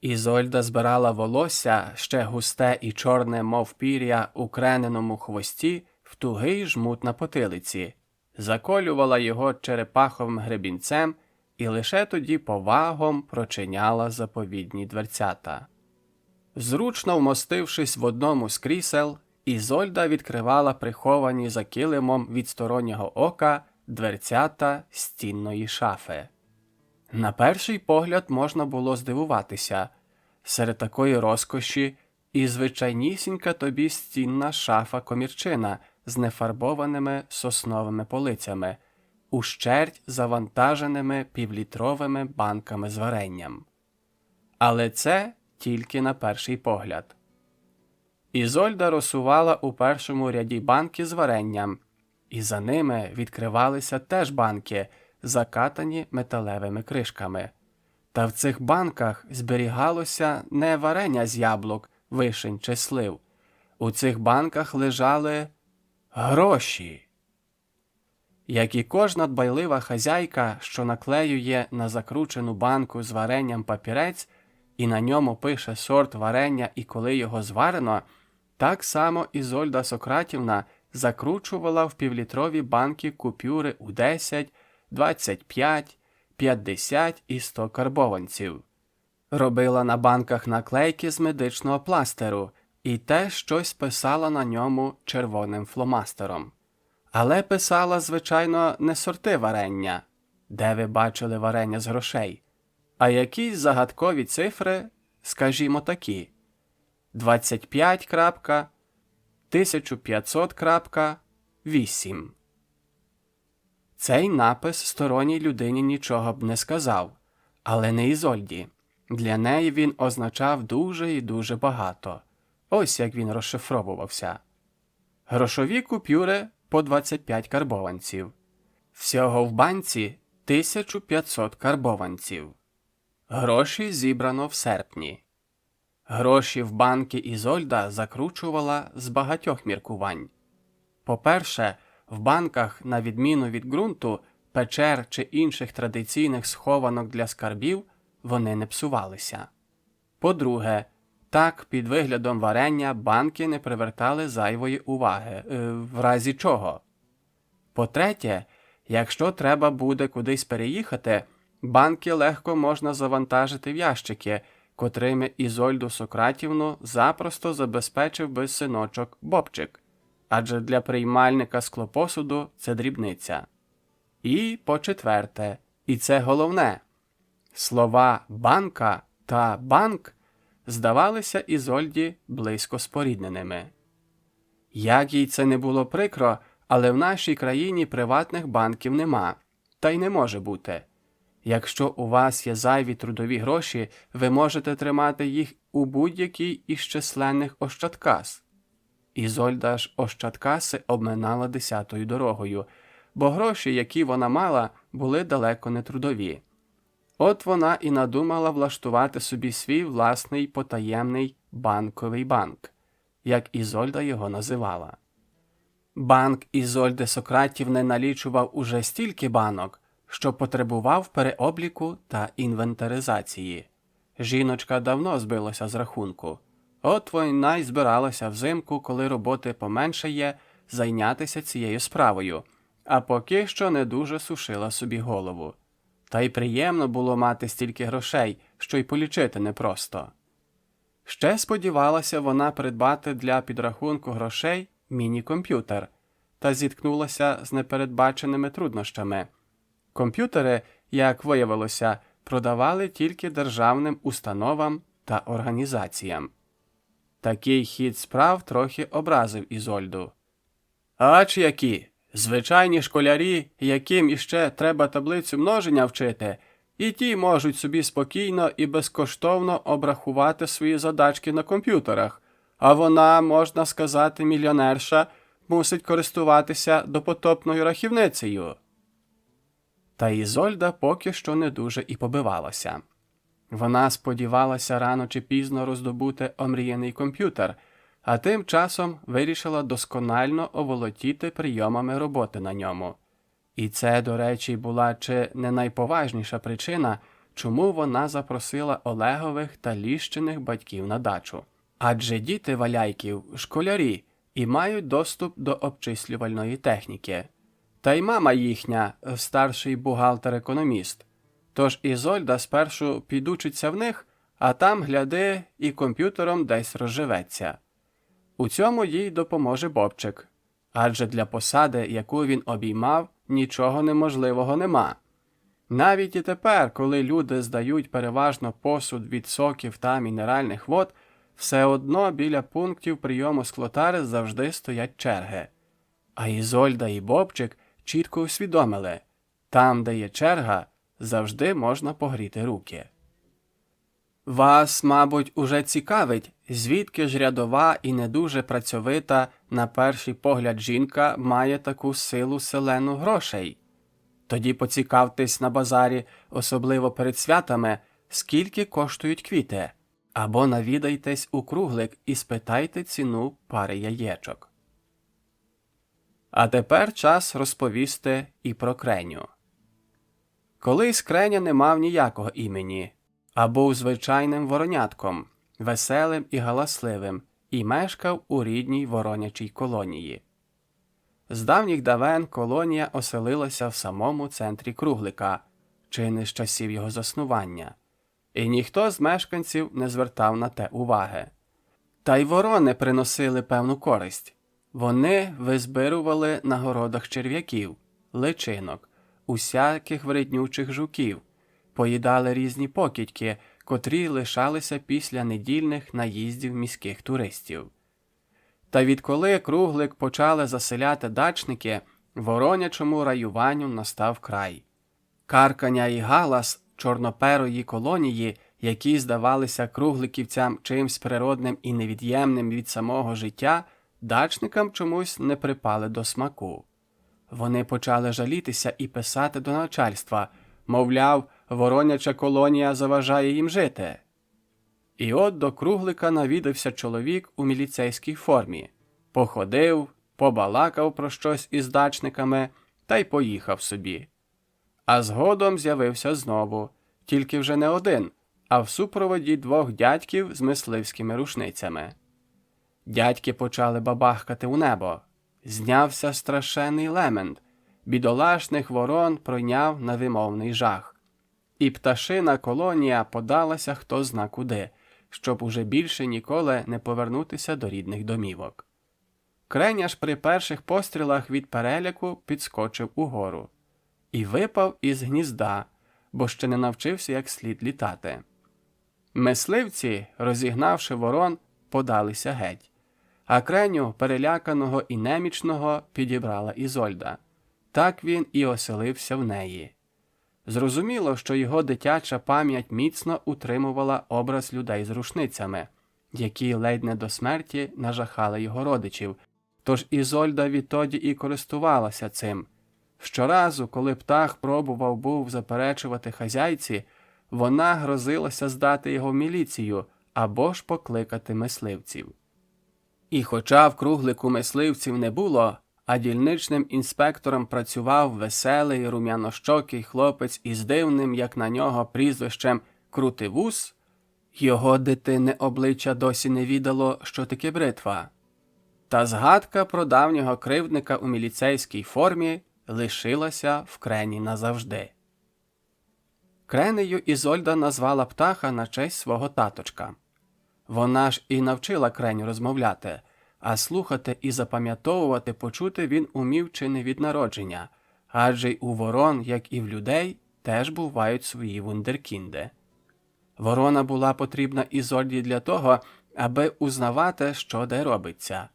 Speaker 2: Ізольда збирала волосся, ще густе і чорне, мов пір'я, у крененому хвості, в тугий жмут на потилиці, заколювала його черепаховим гребінцем і лише тоді повагом прочиняла заповідні дверцята. Зручно вмостившись в одному з крісел, Ізольда відкривала приховані за килимом від стороннього ока дверцята стінної шафи. На перший погляд можна було здивуватися. Серед такої розкоші і звичайнісінька тобі стінна шафа-комірчина з нефарбованими сосновими полицями, ущерть завантаженими півлітровими банками з варенням. Але це тільки на перший погляд. Ізольда розсувала у першому ряді банки з варенням, і за ними відкривалися теж банки, закатані металевими кришками. Та в цих банках зберігалося не варення з яблук, вишень чи слив. У цих банках лежали гроші. Як і кожна дбайлива хазяйка, що наклеює на закручену банку з варенням папірець і на ньому пише сорт варення і коли його зварено, так само Ізольда Сократівна закручувала в півлітрові банки купюри у 10, 25, 50 і 100 карбованців. Робила на банках наклейки з медичного пластеру і теж щось писала на ньому червоним фломастером. Але писала, звичайно, не сорти варення, де ви бачили варення з грошей, а якісь загадкові цифри, скажімо такі: 25.1500.8. Цей напис сторонній людині нічого б не сказав, але не Ізольді. Для неї він означав дуже і дуже багато. Ось як він розшифровувався. Грошові купюри по 25 карбованців. Всього в банці 1500 карбованців. Гроші зібрано в серпні. Гроші в банки Ізольда закручувала з багатьох міркувань. По-перше, в банках, на відміну від ґрунту, печер чи інших традиційних схованок для скарбів, вони не псувалися. По-друге, так під виглядом варення банки не привертали зайвої уваги, в разі чого. По-третє, якщо треба буде кудись переїхати, банки легко можна завантажити в ящики, котрими Ізольду Сократівну запросто забезпечив би синочок Бобчик, адже для приймальника склопосуду це дрібниця. І по-четверте, і це головне, слова «банка» та «банк» здавалися Ізольді близько спорідненими. Як їй це не було прикро, але в нашій країні приватних банків нема, та й не може бути. Якщо у вас є зайві трудові гроші, ви можете тримати їх у будь-якій із численних ощадкас. Ізольда ж ощадкаси обминала 10-ю дорогою, бо гроші, які вона мала, були далеко не трудові. От вона і надумала влаштувати собі свій власний потаємний банковий банк, як Ізольда його називала. Банк Ізольди Сократівни налічував уже стільки банок, що потребував переобліку та інвентаризації. Жіночка давно збилася з рахунку. От вона й збиралася взимку, коли роботи поменшає, зайнятися цією справою, а поки що не дуже сушила собі голову. Та й приємно було мати стільки грошей, що й полічити непросто. Ще сподівалася вона придбати для підрахунку грошей міні-комп'ютер, та зіткнулася з непередбаченими труднощами. Комп'ютери, як виявилося, продавали тільки державним установам та організаціям. Такий хід справ трохи образив Ізольду. «Ач які! Звичайні школярі, яким іще треба таблицю множення вчити, і ті можуть собі спокійно і безкоштовно обрахувати свої задачки на комп'ютерах, а вона, можна сказати, мільйонерша, мусить користуватися допотопною рахівницею». Та Ізольда поки що не дуже і побивалася. Вона сподівалася рано чи пізно роздобути омріяний комп'ютер, а тим часом вирішила досконально оволодіти прийомами роботи на ньому. І це, до речі, була чи не найповажніша причина, чому вона запросила Олегових та Ліщиних батьків на дачу. Адже діти Валяйків – школярі і мають доступ до обчислювальної техніки. Та й мама їхня – старший бухгалтер-економіст. Тож Ізольда спершу підучиться в них, а там, гляди, і комп'ютером десь розживеться. У цьому їй допоможе Бобчик. Адже для посади, яку він обіймав, нічого неможливого нема. Навіть і тепер, коли люди здають переважно посуд від соків та мінеральних вод, все одно біля пунктів прийому склотари завжди стоять черги. А Ізольда і Бобчик чітко усвідомили – там, де є черга, завжди можна погріти руки. Вас, мабуть, уже цікавить, звідки ж рядова і не дуже працьовита, на перший погляд жінка має таку силу селену грошей? Тоді поцікавтесь на базарі, особливо перед святами, скільки коштують квіти, або навідайтесь у круглик і спитайте ціну пари яєчок. А тепер час розповісти і про Креню. Колись Креня не мав ніякого імені, а був звичайним воронятком, веселим і галасливим, і мешкав у рідній воронячій колонії. З давніх давен колонія оселилася в самому центрі круглика, чи не з часів його заснування, і ніхто з мешканців не звертав на те уваги. Та й ворони приносили певну користь. Вони визбирували на городах черв'яків, личинок, усяких вреднючих жуків, поїдали різні покидьки, котрі лишалися після недільних наїздів міських туристів. Та відколи круглик почали заселяти дачники, воронячому раюванню настав край. Каркання і галас чорноперої колонії, які здавалися кругликівцям чимсь природним і невід'ємним від самого життя, дачникам чомусь не припали до смаку. Вони почали жалітися і писати до начальства, мовляв, вороняча колонія заважає їм жити. І от до круглика навідався чоловік у міліцейській формі. Походив, побалакав про щось із дачниками та й поїхав собі. А згодом з'явився знову, тільки вже не один, а в супроводі двох дядьків з мисливськими рушницями. Дядьки почали бабахкати у небо. Знявся страшенний лемент. Бідолашних ворон пройняв невимовний жах. І пташина колонія подалася хто зна куди, щоб уже більше ніколи не повернутися до рідних домівок. Креня ж при перших пострілах від переляку підскочив угору. І випав із гнізда, бо ще не навчився як слід літати. Мисливці, розігнавши ворон, подалися геть. А Креню, переляканого і немічного, підібрала Ізольда. Так він і оселився в неї. Зрозуміло, що його дитяча пам'ять міцно утримувала образ людей з рушницями, які ледь не до смерті нажахали його родичів, тож Ізольда відтоді і користувалася цим. Щоразу, коли Птах пробував був заперечувати хазяйці, вона грозилася здати його в міліцію або ж покликати мисливців. І хоча в Круглику мисливців не було, а дільничним інспектором працював веселий, рум'янощокий хлопець із дивним, як на нього, прізвищем Крутивус, його дитине обличчя досі не відало, що таке бритва. Та згадка про давнього кривдника у міліцейській формі лишилася в Крені назавжди. Кренею Ізольда назвала Птаха на честь свого таточка. Вона ж і навчила Креню розмовляти, а слухати і запам'ятовувати почути він умів чи не від народження, адже й у ворон, як і в людей, теж бувають свої вундеркінди. Ворона була потрібна Ізольді для того, аби узнавати, що де робиться.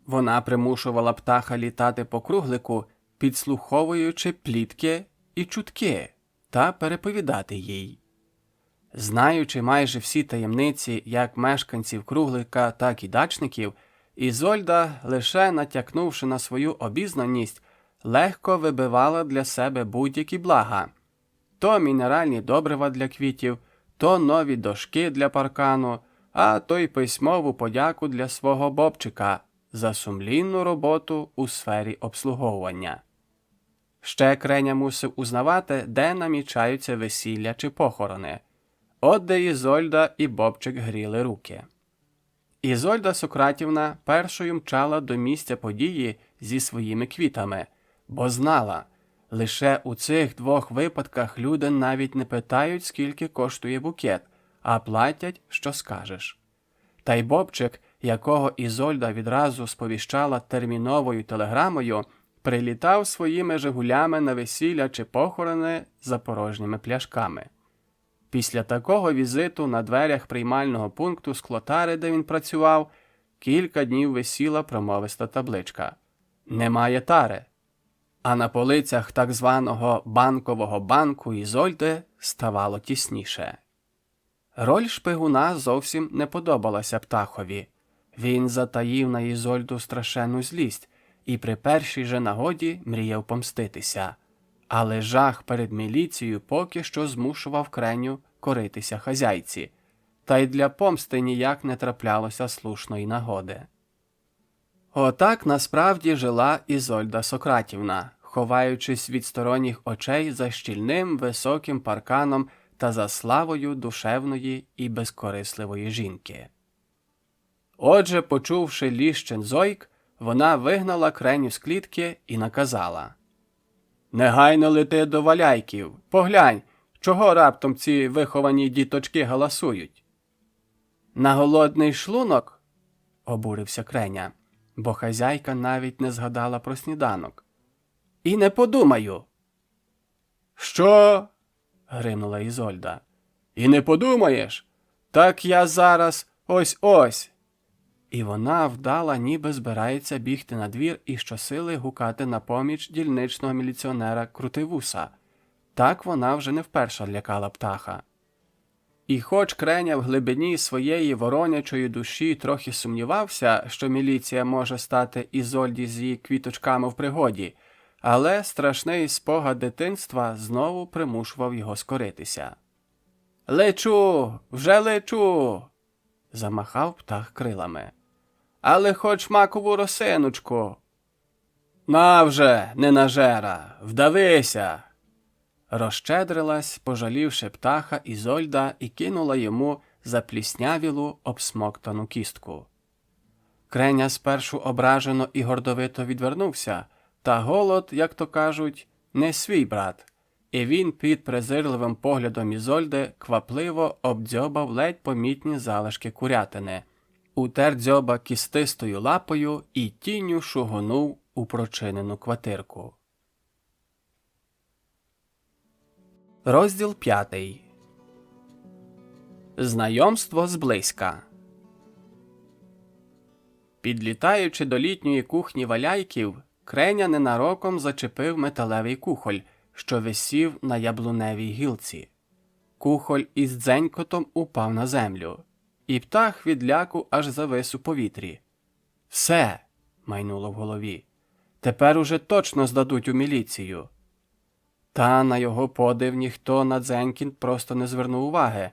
Speaker 2: Вона примушувала Птаха літати по Круглику, підслуховуючи плітки і чутки, та переповідати їй. Знаючи майже всі таємниці як мешканців Круглика, так і дачників, Ізольда, лише натякнувши на свою обізнаність, легко вибивала для себе будь-які блага. То мінеральні добрива для квітів, то нові дошки для паркану, а то й письмову подяку для свого Бобчика за сумлінну роботу у сфері обслуговування. Ще Креня мусив узнавати, де намічаються весілля чи похорони. От де Ізольда і Бобчик гріли руки. Ізольда Сократівна першою мчала до місця події зі своїми квітами, бо знала, лише у цих двох випадках люди навіть не питають, скільки коштує букет, а платять, що скажеш. Та й Бобчик, якого Ізольда відразу сповіщала терміновою телеграмою, прилітав своїми «Жигулями» на весілля чи похорони за порожніми пляшками. Після такого візиту на дверях приймального пункту склотари, де він працював, кілька днів висіла промовиста табличка «Немає тари». А на полицях так званого банкового банку Ізольди ставало тісніше. Роль шпигуна зовсім не подобалася Птахові. Він затаїв на Ізольду страшенну злість і при першій же нагоді мріяв помститися. Але жах перед міліцією поки що змушував Креню коритися хазяйці, та й для помсти ніяк не траплялося слушної нагоди. Отак насправді жила Ізольда Сократівна, ховаючись від сторонніх очей за щільним високим парканом та за славою душевної і безкорисливої жінки. Отже, почувши ліщин зойк, вона вигнала Креню з клітки і наказала: «Негайно лети до Валяйків, поглянь, чого раптом ці виховані діточки галасують?» «На голодний шлунок?» – обурився Креня, бо хазяйка навіть не згадала про сніданок. «І не подумаю!» «Що?» – гримнула Ізольда. «І не подумаєш? Так я зараз ось-ось!» І вона вдала, ніби збирається бігти на двір і щосили гукати на поміч дільничного міліціонера Крутивуса. Так вона вже не вперше лякала Птаха. І хоч Креня в глибині своєї воронячої душі трохи сумнівався, що міліція може стати Ізольді з її квіточками в пригоді, але страшний спогад дитинства знову примушував його скоритися. «Лечу! Вже лечу!» – замахав Птах крилами. «Але хоч макову росиночку!» «На вже, ненажера, вдавися!» Розщедрилась, пожалівши Птаха, Ізольда і кинула йому запліснявілу обсмоктану кістку. Креня спершу ображено і гордовито відвернувся, та голод, як то кажуть, не свій брат, і він під презирливим поглядом Ізольди квапливо обдзьобав ледь помітні залишки курятини, утер дзьоба кістистою лапою і тінню шугонув у прочинену квартирку. Розділ 5. Знайомство зблизька. Підлітаючи до літньої кухні Валяйків, Креня ненароком зачепив металевий кухоль, що висів на яблуневій гілці. Кухоль із дзенькотом упав на землю, і птах від ляку аж завис у повітрі. «Все!» – майнуло в голові. «Тепер уже точно здадуть у міліцію!» Та на його подив ніхто на дзенькіт просто не звернув уваги,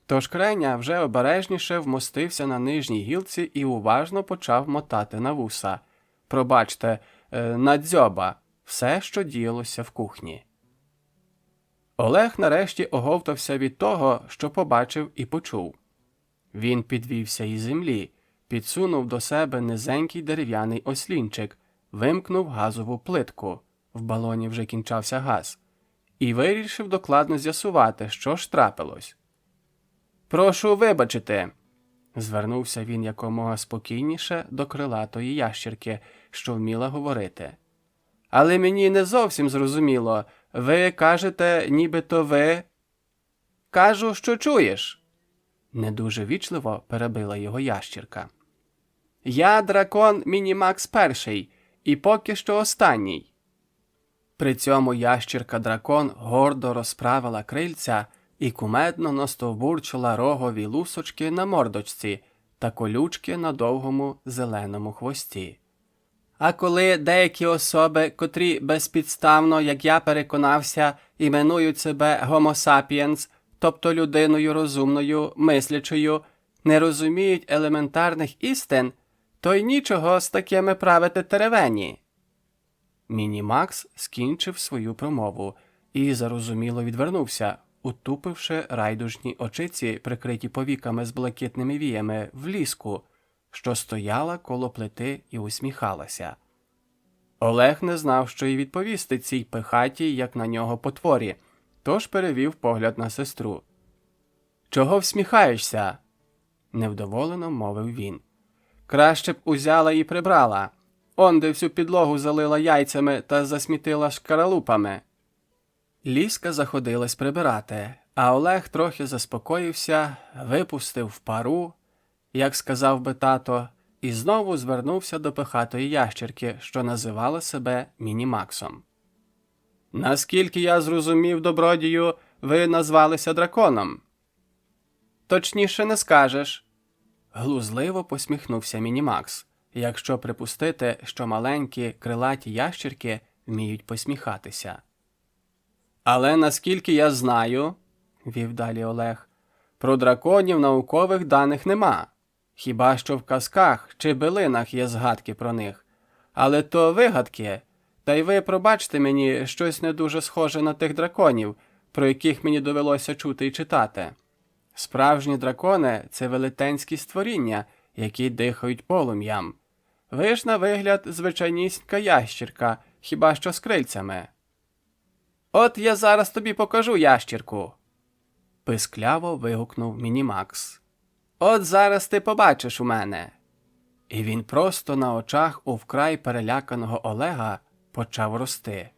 Speaker 2: тож Креня вже обережніше вмостився на нижній гілці і уважно почав мотати на вуса. Пробачте, на дзьоба все, що діялося в кухні. Олег нарешті оговтався від того, що побачив і почув. Він підвівся із землі, підсунув до себе низенький дерев'яний ослінчик, вимкнув газову плитку, в балоні вже кінчався газ, і вирішив докладно з'ясувати, що ж трапилось. «Прошу вибачити», – звернувся він якомога спокійніше до крилатої ящірки, що вміла говорити. «Але мені не зовсім зрозуміло. Ви кажете, нібито ви...» «Кажу, що чуєш», – не дуже вічливо перебила його ящірка. «Я дракон Мінімакс перший, і поки що останній». При цьому ящірка-дракон гордо розправила крильця і кумедно настовбурчила рогові лусочки на мордочці та колючки на довгому зеленому хвості. А коли деякі особи, котрі безпідставно, як я переконався, іменують себе Homo sapiens, тобто людиною розумною, мислячою, не розуміють елементарних істин, то й нічого з такими правити теревені. Мінімакс скінчив свою промову і зарозуміло відвернувся, утупивши райдужні очиці, прикриті повіками з блакитними віями, в ліску, що стояла коло плити і усміхалася. Олег не знав, що й відповісти цій пихатій, як на нього, потворі, тож перевів погляд на сестру. «Чого всміхаєшся?» – невдоволено мовив він. «Краще б узяла і прибрала. Онде всю підлогу залила яйцями та засмітила шкаралупами». Ліска заходилась прибирати, а Олег трохи заспокоївся, випустив в пару, як сказав би тато, і знову звернувся до пихатої ящерки, що називала себе Мінімаксом. «Наскільки я зрозумів, добродію, ви назвалися драконом?» «Точніше не скажеш», – глузливо посміхнувся Мінімакс, якщо припустити, що маленькі крилаті ящерки вміють посміхатися. «Але наскільки я знаю, – вів далі Олег, – про драконів наукових даних нема. Хіба що в казках чи билинах є згадки про них. Але то вигадки, та й ви пробачте мені щось не дуже схоже на тих драконів, про яких мені довелося чути і читати. Справжні дракони – це велетенські створіння, які дихають полум'ям. Ви ж на вигляд звичайнісінька ящірка, хіба що з крильцями». «От я зараз тобі покажу ящірку!» – пискляво вигукнув Мінімакс. «От зараз ти побачиш у мене!» І він просто на очах у вкрай переляканого Олега почав рости.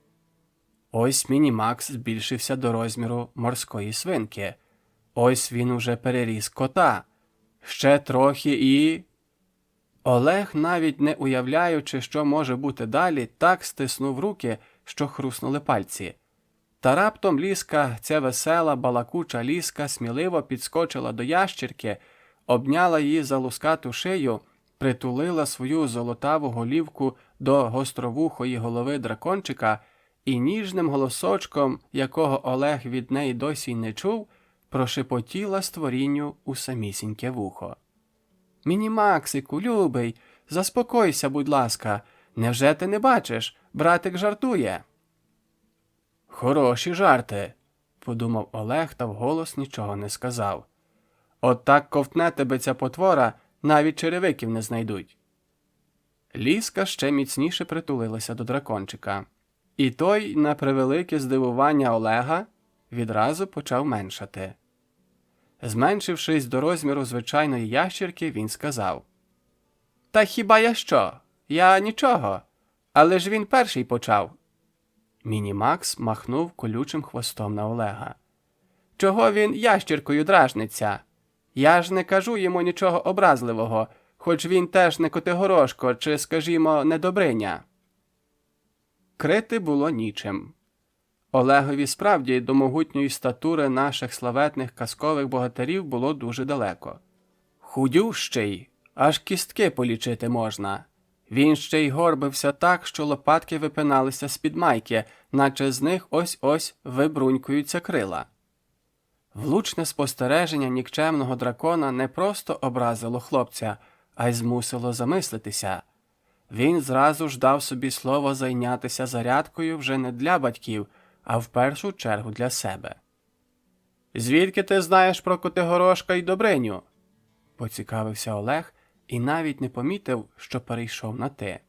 Speaker 2: Ось Мінімакс збільшився до розміру морської свинки. Ось він уже переріс кота. Ще трохи і... Олег, навіть не уявляючи, що може бути далі, так стиснув руки, що хруснули пальці. Та раптом Ліска, ця весела, балакуча Ліска, сміливо підскочила до ящірки, обняла її за лускату шию, притулила свою золотаву голівку до гостровухої голови дракончика і ніжним голосочком, якого Олег від неї досі не чув, прошепотіла створінню у самісіньке вухо. «Мінімаксику, любий, заспокойся, будь ласка, невже ти не бачиш? Братик жартує». «Хороші жарти», – подумав Олег та вголос нічого не сказав. «От так ковтне тебе ця потвора, навіть черевиків не знайдуть». Ліска ще міцніше притулилася до дракончика. І той, на превелике здивування Олега, відразу почав меншати. Зменшившись до розміру звичайної ящірки, він сказав: «Та хіба я що? Я нічого. Але ж він перший почав». Мінімакс махнув колючим хвостом на Олега. «Чого він ящіркою дражниться? Я ж не кажу йому нічого образливого, хоч він теж не Котигорошко чи, скажімо, не Добриня». Крити було нічим. Олегові справді до могутньої статури наших славетних казкових богатирів було дуже далеко. Худющий, аж кістки полічити можна. Він ще й горбився так, що лопатки випиналися з-під майки, наче з них ось-ось вибрунькуються крила. Влучне спостереження нікчемного дракона не просто образило хлопця, а й змусило замислитися. Він зразу ж дав собі слово зайнятися зарядкою вже не для батьків, а в першу чергу для себе. «Звідки ти знаєш про Котигорошка й Добриню?» – поцікавився Олег і навіть не помітив, що перейшов на «ти».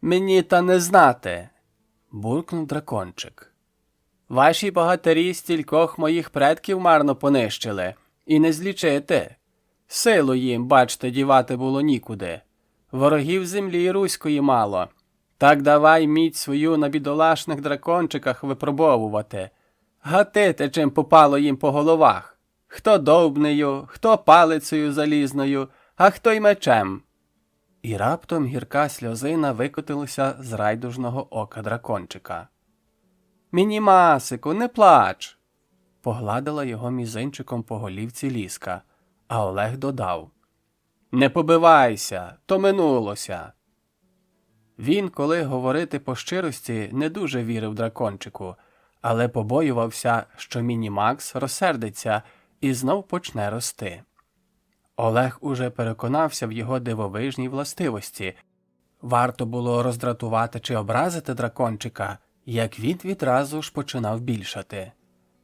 Speaker 2: «Мені та не знати», – буркнув дракончик. «Ваші богатирі стількох моїх предків марно понищили, і не злічити. Силу їм, бачте, дівати було нікуди. Ворогів землі руської мало. Так давай мідь свою на бідолашних дракончиках випробовувати. Гатити, чим попало їм по головах. Хто довбнею, хто палицею залізною, а хто й мечем». І раптом гірка сльозина викотилася з райдужного ока дракончика. «Мінімасику, не плач!» – погладила його мізинчиком по голівці Ліска, а Олег додав: «Не побивайся, то минулося». Він, коли говорити по щирості, не дуже вірив дракончику, але побоювався, що Мінімакс розсердиться і знов почне рости. Олег уже переконався в його дивовижній властивості. Варто було роздратувати чи образити дракончика, як він відразу ж починав більшати.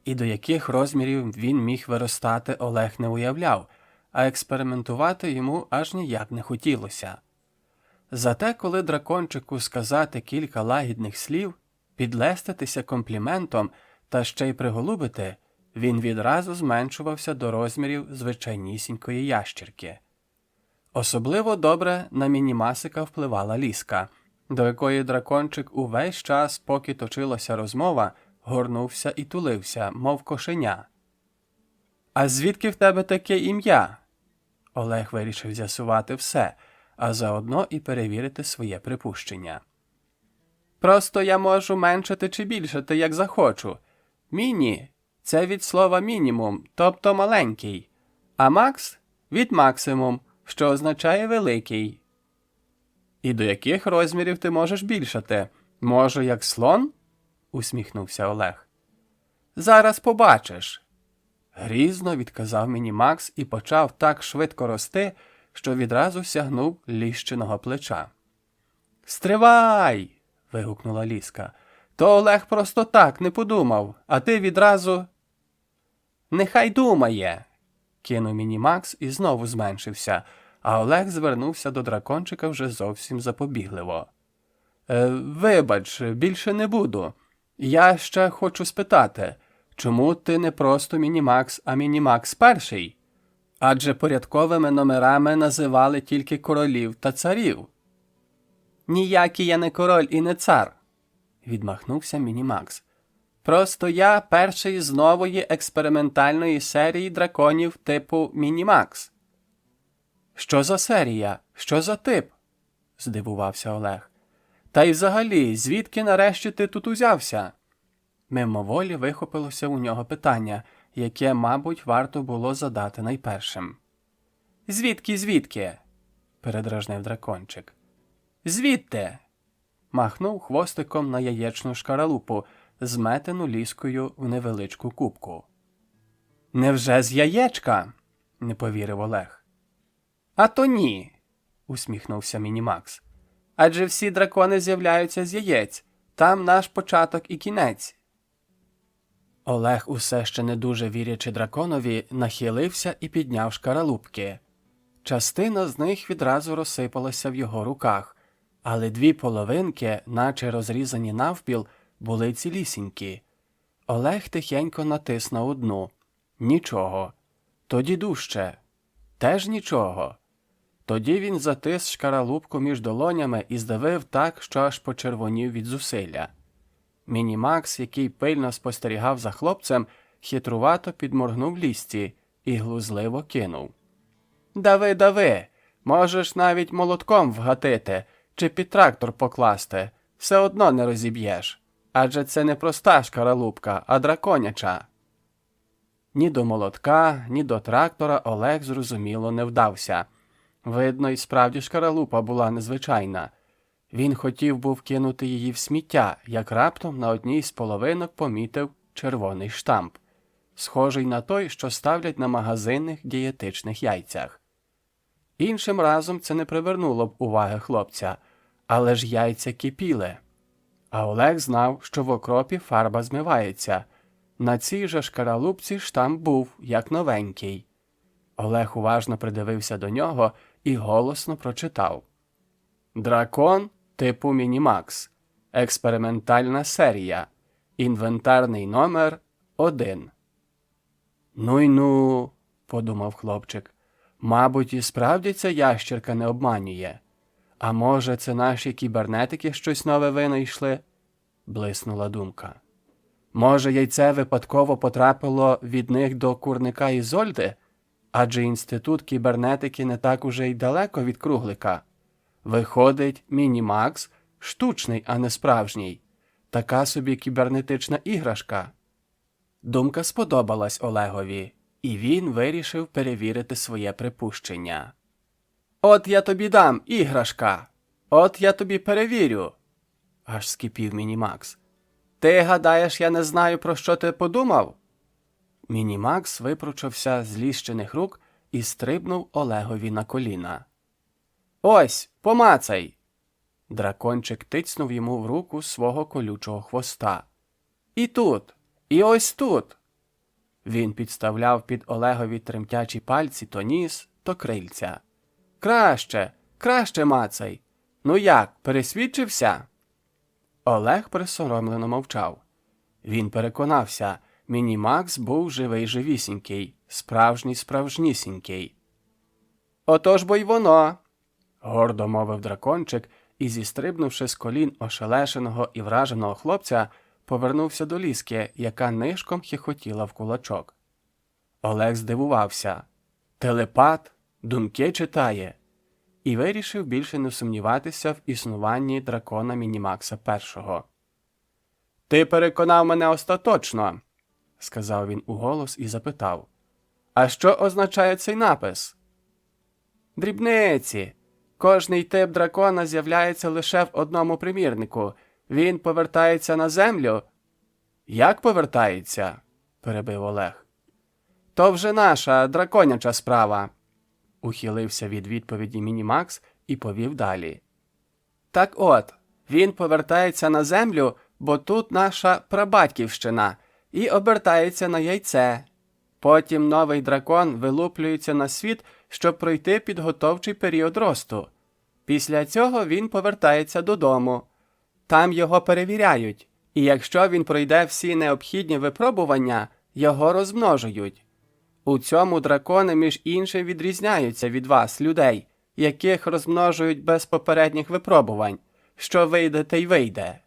Speaker 2: І до яких розмірів він міг виростати, Олег не уявляв, а експериментувати йому аж ніяк не хотілося. Зате, коли дракончику сказати кілька лагідних слів, підлеститися компліментом та ще й приголубити, він відразу зменшувався до розмірів звичайнісінької ящірки. Особливо добре на Мінімасика впливала Ліска, до якої дракончик увесь час, поки точилася розмова, горнувся і тулився, мов кошеня. «А звідки в тебе таке ім'я?» Олег вирішив з'ясувати все, а заодно і перевірити своє припущення. «Просто я можу меншати чи більшати, як захочу. Міні – це від слова мінімум, тобто маленький, а макс – від максимум, що означає великий». «І до яких розмірів ти можеш більшати? Може, як слон?» – усміхнувся Олег. «Зараз побачиш». Грізно відказав Мінімакс і почав так швидко рости, що відразу сягнув Ліщиного плеча. «Стривай!» – вигукнула Ліска. «То Олег просто так не подумав, а ти відразу…» «Нехай думає!» – кинув Мінімакс і знову зменшився, а Олег звернувся до дракончика вже зовсім запобігливо. «Вибач, більше не буду. Я ще хочу спитати, чому ти не просто Мінімакс, а Мінімакс перший? Адже порядковими номерами називали тільки королів та царів». «Ніякий я не король і не цар», – відмахнувся Мінімакс. «Просто я перший з нової експериментальної серії драконів типу Мінімакс». «Що за серія? Що за тип?» – здивувався Олег. «Та й взагалі, звідки нарешті ти тут узявся?» Мимоволі вихопилося у нього питання, яке, мабуть, варто було задати найпершим. «Звідки?» – передражнив дракончик. «Звідти!» – махнув хвостиком на яєчну шкаралупу, зметену Ліскою в невеличку кубку. «Невже з яєчка?» – не повірив Олег. «А то ні!» – усміхнувся Мінімакс. «Адже всі дракони з'являються з яєць. Там наш початок і кінець». Олег, усе ще не дуже вірячи драконові, нахилився і підняв шкаралупки. Частина з них відразу розсипалася в його руках, але дві половинки, наче розрізані навпіл, були цілісінькі. Олег тихенько натис на одну. Нічого. Тоді дужче. Теж нічого. Тоді він затис шкаралупку між долонями і здавив так, що аж почервонів від зусилля. Мінімакс, який пильно спостерігав за хлопцем, хитрувато підморгнув Лісці і глузливо кинув. «Дави, можеш навіть молотком вгатити чи під трактор покласти, все одно не розіб'єш. Адже це не проста шкаралупка, а драконяча. Ні до молотка, ні до трактора Олег, зрозуміло, не вдався. Видно, і справді шкаралупа була незвичайна. Він хотів був кинути її в сміття, як раптом на одній з половинок помітив червоний штамп, схожий на той, що ставлять на магазинних дієтичних яйцях. Іншим разом це не привернуло б уваги хлопця, але ж яйця кипіли. А Олег знав, що в окропі фарба змивається. На цій же шкаралупці штамп був, як новенький. Олег уважно придивився до нього і голосно прочитав: «Дракон типу Мінімакс. Експериментальна серія. Інвентарний номер 1». «Ну й ну», – подумав хлопчик, – «мабуть, і справді ця ящерка не обманює. А може, це наші кібернетики щось нове винайшли?» – блиснула думка. «Може, яйце випадково потрапило від них до курника Ізольди? Адже інститут кібернетики не так уже й далеко від круглика. Виходить, Мінімакс – штучний, а не справжній. Така собі кібернетична іграшка». Думка сподобалась Олегові, і він вирішив перевірити своє припущення. «От я тобі дам, іграшка! От я тобі перевірю!» – аж скипів Мінімакс. «Ти гадаєш, я не знаю, про що ти подумав?» Мінімакс випручався з ліщених рук і стрибнув Олегові на коліна. «Ось, помацай!» Дракончик тицнув йому в руку свого колючого хвоста. «І тут! І ось тут!» Він підставляв під Олегові тремтячі пальці то ніс, то крильця. «Краще! Краще мацай! Ну як, пересвідчився?» Олег присоромлено мовчав. Він переконався, Мінімакс був живий-живісінький, справжній-справжнісінький. «Отож бо й воно!» – гордо мовив дракончик і, зістрибнувши з колін ошелешеного і враженого хлопця, повернувся до Ліски, яка нишком хихотіла в кулачок. Олег здивувався. Телепат, думки читає. І вирішив більше не сумніватися в існуванні дракона Мінімакса першого. «Ти переконав мене остаточно», – сказав він уголос і запитав. «А що означає цей напис?» «Дрібниці. Кожний тип дракона з'являється лише в одному примірнику. Він повертається на землю». «Як повертається?» – перебив Олег. «То вже наша драконяча справа», – ухилився від відповіді Мінімакс і повів далі. «Так от, він повертається на землю, бо тут наша прабатьківщина, і обертається на яйце. Потім новий дракон вилуплюється на світ, щоб пройти підготовчий період росту. Після цього він повертається додому. Там його перевіряють, і якщо він пройде всі необхідні випробування, його розмножують. У цьому дракони між іншим відрізняються від вас, людей, яких розмножують без попередніх випробувань. Що вийде, те й вийде».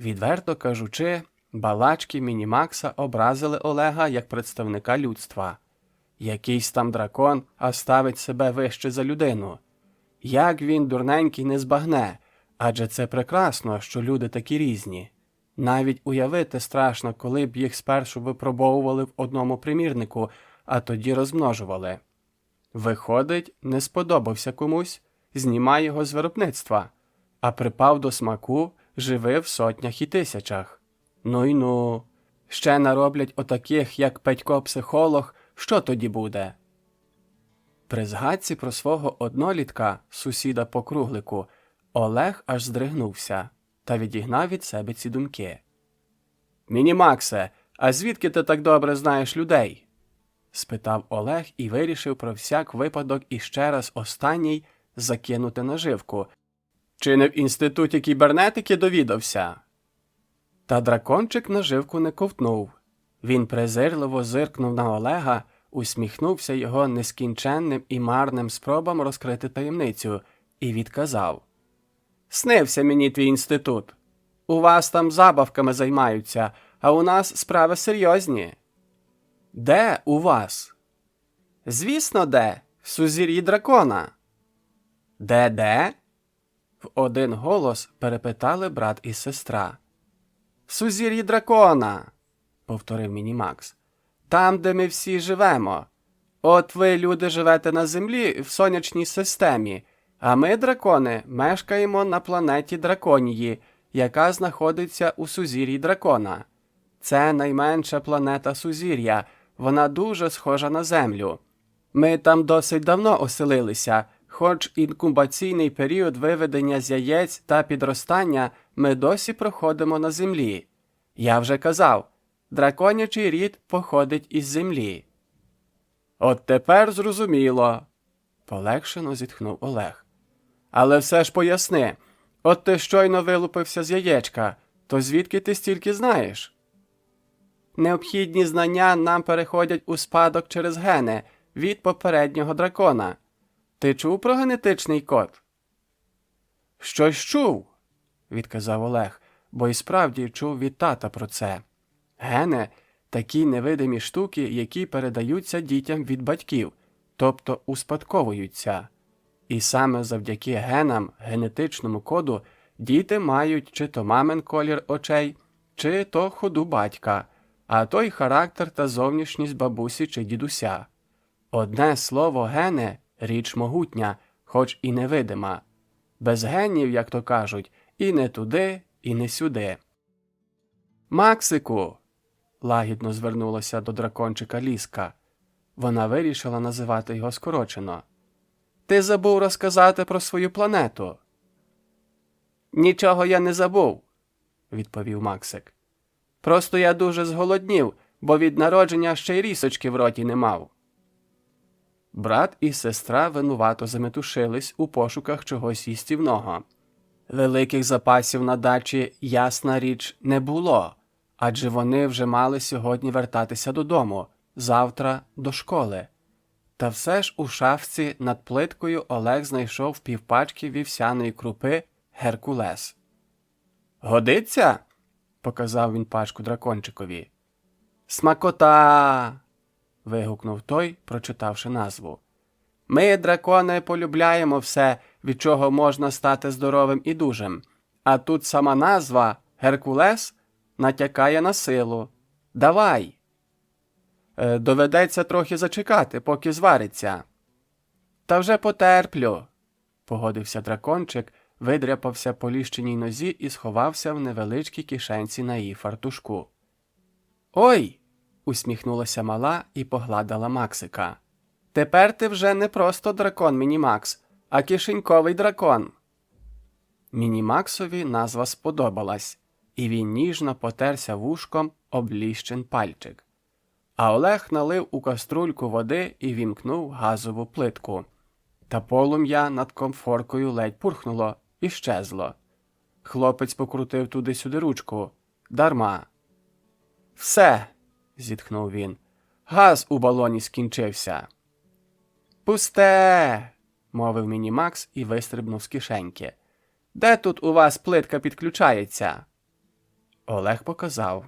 Speaker 2: Відверто кажучи, балачки Мінімакса образили Олега як представника людства. Якийсь там дракон, а ставить себе вище за людину. Як він, дурненький, не збагне, адже це прекрасно, що люди такі різні. Навіть уявити страшно, коли б їх спершу випробовували в одному примірнику, а тоді розмножували. Виходить, не сподобався комусь, знімай його з виробництва, а припав до смаку, живи в сотнях і тисячах. Ну й ну, ще нароблять отаких, як Петько-психолог, що тоді буде? При згадці про свого однолітка, сусіда по круглику, Олег аж здригнувся та відігнав від себе ці думки. «Мінімаксе, а звідки ти так добре знаєш людей?» – спитав Олег і вирішив про всяк випадок іще раз останній закинути наживку. «Чи не в інституті кібернетики довідався?» Та дракончик наживку не ковтнув. Він презирливо зиркнув на Олега, усміхнувся його нескінченним і марним спробам розкрити таємницю і відказав. «Снився мені твій інститут. У вас там забавками займаються, а у нас справи серйозні». «Де у вас?» «Звісно, де. В сузір'ї дракона». «Де-де?» В один голос перепитали брат і сестра. Сузір'ї дракона, повторив Мінімакс. Там, де ми всі живемо. От ви, люди, живете на Землі в сонячній системі, а ми, дракони, мешкаємо на планеті Драконії, яка знаходиться у сузір'ї дракона. Це найменша планета сузір'я, вона дуже схожа на Землю. Ми там досить давно оселилися, хоч інкубаційний період виведення з яєць та підростання ми досі проходимо на Землі. Я вже казав, драконячий рід походить із Землі. От тепер зрозуміло, полегшено зітхнув Олег. Але все ж поясни, от ти щойно вилупився з яєчка, то звідки ти стільки знаєш? Необхідні знання нам переходять у спадок через гени від попереднього дракона. Ти чув про генетичний код? Щось чув, відказав Олег, бо і справді чув від тата про це. Гени – такі невидимі штуки, які передаються дітям від батьків, тобто успадковуються. І саме завдяки генам, генетичному коду, діти мають чи то мамин колір очей, чи то ходу батька, а то й характер та зовнішність бабусі чи дідуся. Одне слово гени – річ могутня, хоч і невидима. Без генів, як то кажуть, і не туди, і не сюди. «Максику!» – лагідно звернулася до дракончика Лізка. Вона вирішила називати його скорочено. «Ти забув розказати про свою планету?» «Нічого я не забув», – відповів Максик. «Просто я дуже зголоднів, бо від народження ще й рісочки в роті не мав». Брат і сестра винувато заметушились у пошуках чогось їстівного. Великих запасів на дачі, ясна річ, не було, адже вони вже мали сьогодні вертатися додому, завтра до школи. Та все ж у шафці над плиткою Олег знайшов півпачки вівсяної крупи «Геркулес». «Годиться?» – показав він пачку дракончикові. «Смакота!» – вигукнув той, прочитавши назву. «Ми, дракони, полюбляємо все, від чого можна стати здоровим і дужим. А тут сама назва «Геркулес» натякає на силу. Давай!» «Доведеться трохи зачекати, поки звариться». «Та вже потерплю», – погодився дракончик, видряпався по ліщиній нозі і сховався в невеличкій кишенці на її фартушку. «Ой!» – усміхнулася мала і погладила Максика. «Тепер ти вже не просто дракон Мінімакс, а кишеньковий дракон». Мінімаксові назва сподобалась, і він ніжно потерся вушком об ліщин пальчик. А Олег налив у каструльку води і вімкнув газову плитку. Та полум'я над комфоркою ледь пурхнуло і щезло. Хлопець покрутив туди-сюди ручку. Дарма. «Все!» – зітхнув він. «Газ у балоні скінчився». «Пусте!» – мовив Мінімакс і вистрибнув з кишеньки. «Де тут у вас плитка підключається?» Олег показав.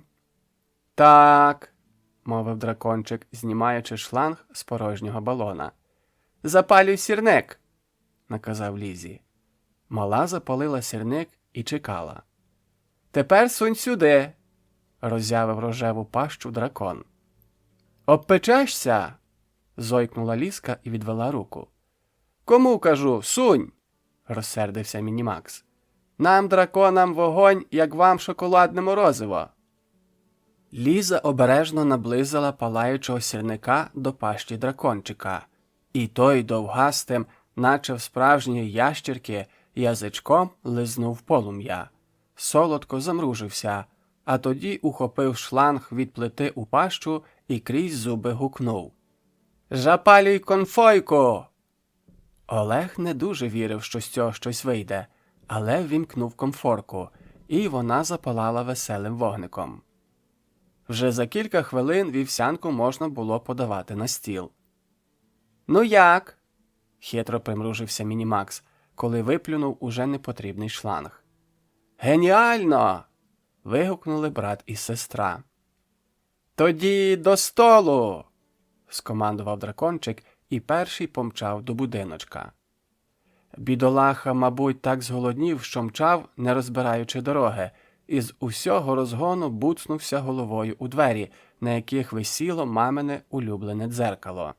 Speaker 2: «Так», – мовив дракончик, знімаючи шланг з порожнього балона. «Запалюй сірник», – наказав Лізі. Мала запалила сірник і чекала. «Тепер сунь сюди», – роззявив рожеву пащу дракон. «Обпечешся?» – зойкнула Лізка і відвела руку. «Кому кажу, сунь?» – розсердився Мінімакс. «Нам, драконам, вогонь, як вам шоколадне морозиво». Ліза обережно наблизила палаючого сірника до пащі дракончика, і той довгастим, наче в справжньої ящірки, язичком лизнув полум'я. Солодко замружився, а тоді ухопив шланг від плити у пащу і крізь зуби гукнув. «Жапалюй конфойку!» Олег не дуже вірив, що з цього щось вийде, але ввімкнув комфорку, і вона запалала веселим вогником. Вже за кілька хвилин вівсянку можна було подавати на стіл. «Ну як?» – хитро примружився Мінімакс, коли виплюнув уже непотрібний шланг. «Геніально!» – вигукнули брат і сестра. «Тоді до столу!» – скомандував дракончик і перший помчав до будиночка. Бідолаха, мабуть, так зголоднів, що мчав, не розбираючи дороги, і з усього розгону буцнувся головою у двері, на яких висіло мамине улюблене дзеркало.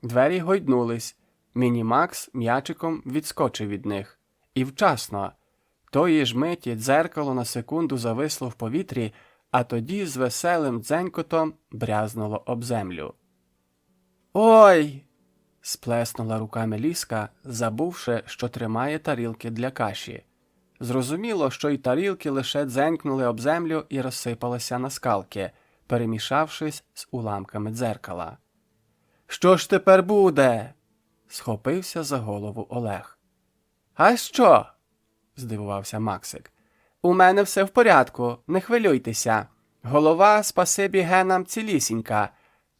Speaker 2: Двері гойднулись. Мінімакс м'ячиком відскочив від них. І вчасно. Тої ж миті дзеркало на секунду зависло в повітрі, а тоді з веселим дзенькотом брязнуло об землю. «Ой!» – сплеснула руками Ліска, забувши, що тримає тарілки для каші. Зрозуміло, що й тарілки лише дзенькнули об землю і розсипалися на скалки, перемішавшись з уламками дзеркала. «Що ж тепер буде?» – схопився за голову Олег. «А що?» – здивувався Максик. «У мене все в порядку, не хвилюйтеся. Голова, спасибі генам, цілісінька.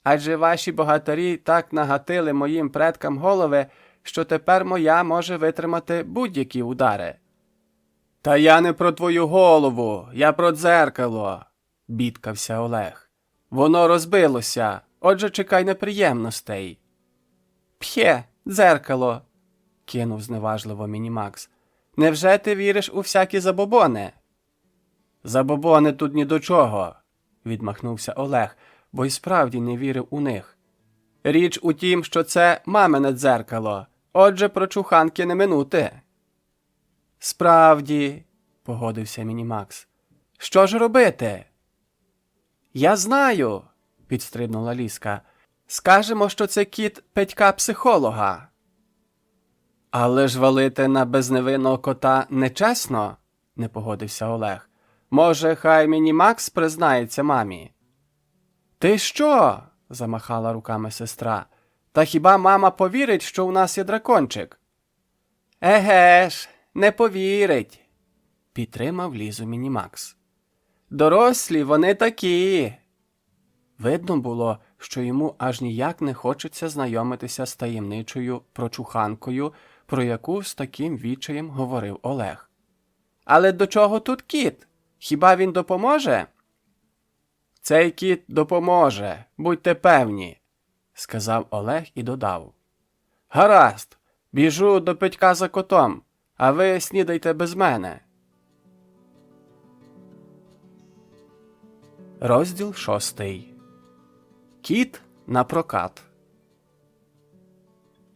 Speaker 2: Адже ваші богатирі так нагатили моїм предкам голови, що тепер моя може витримати будь-які удари». «Та я не про твою голову, я про дзеркало», – бідкався Олег. «Воно розбилося, отже чекай неприємностей». «П'є, дзеркало», – кинув зневажливо Мінімакс. «Невже ти віриш у всякі забобони?» «Забобони тут ні до чого», – відмахнувся Олег, бо й справді не вірив у них. «Річ у тім, що це мамине дзеркало, отже про чуханки не минути». «Справді», – погодився Мінімакс. «Що ж робити?» «Я знаю», – підстрибнула Ліска. «Скажемо, що це кіт Петька-психолога». «Але ж валити на безневинного кота нечесно», – не погодився Олег. «Може, хай Мінімакс признається мамі?» «Ти що?» – замахала руками сестра. «Та хіба мама повірить, що у нас є дракончик?» «Еге ж, не повірить», – підтримав Лізу Мінімакс. «Дорослі вони такі». Видно було, що йому аж ніяк не хочеться знайомитися з таємничою прочуханкою, про яку з таким відчаєм говорив Олег. «Але до чого тут кіт? Хіба він допоможе?» «Цей кіт допоможе, будьте певні», – сказав Олег і додав. «Гаразд, біжу до Петька за котом, а ви снідайте без мене». Розділ 6. Кіт на прокат.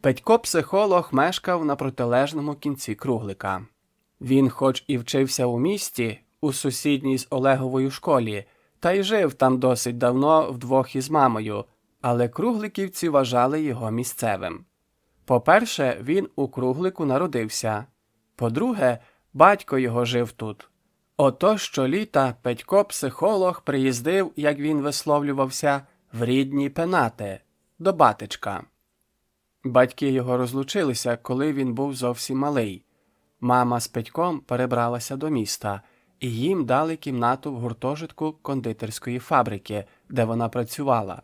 Speaker 2: Петько-психолог мешкав на протилежному кінці круглика. Він хоч і вчився у місті, у сусідній з Олеговою школі, та й жив там досить давно вдвох із мамою, але кругликівці вважали його місцевим. По-перше, він у круглику народився. По-друге, батько його жив тут. Ото щоліта Петько-психолог приїздив, як він висловлювався, в рідні Пенати, до батечка. Батьки його розлучилися, коли він був зовсім малий. Мама з Петьком перебралася до міста, і їм дали кімнату в гуртожитку кондитерської фабрики, де вона працювала.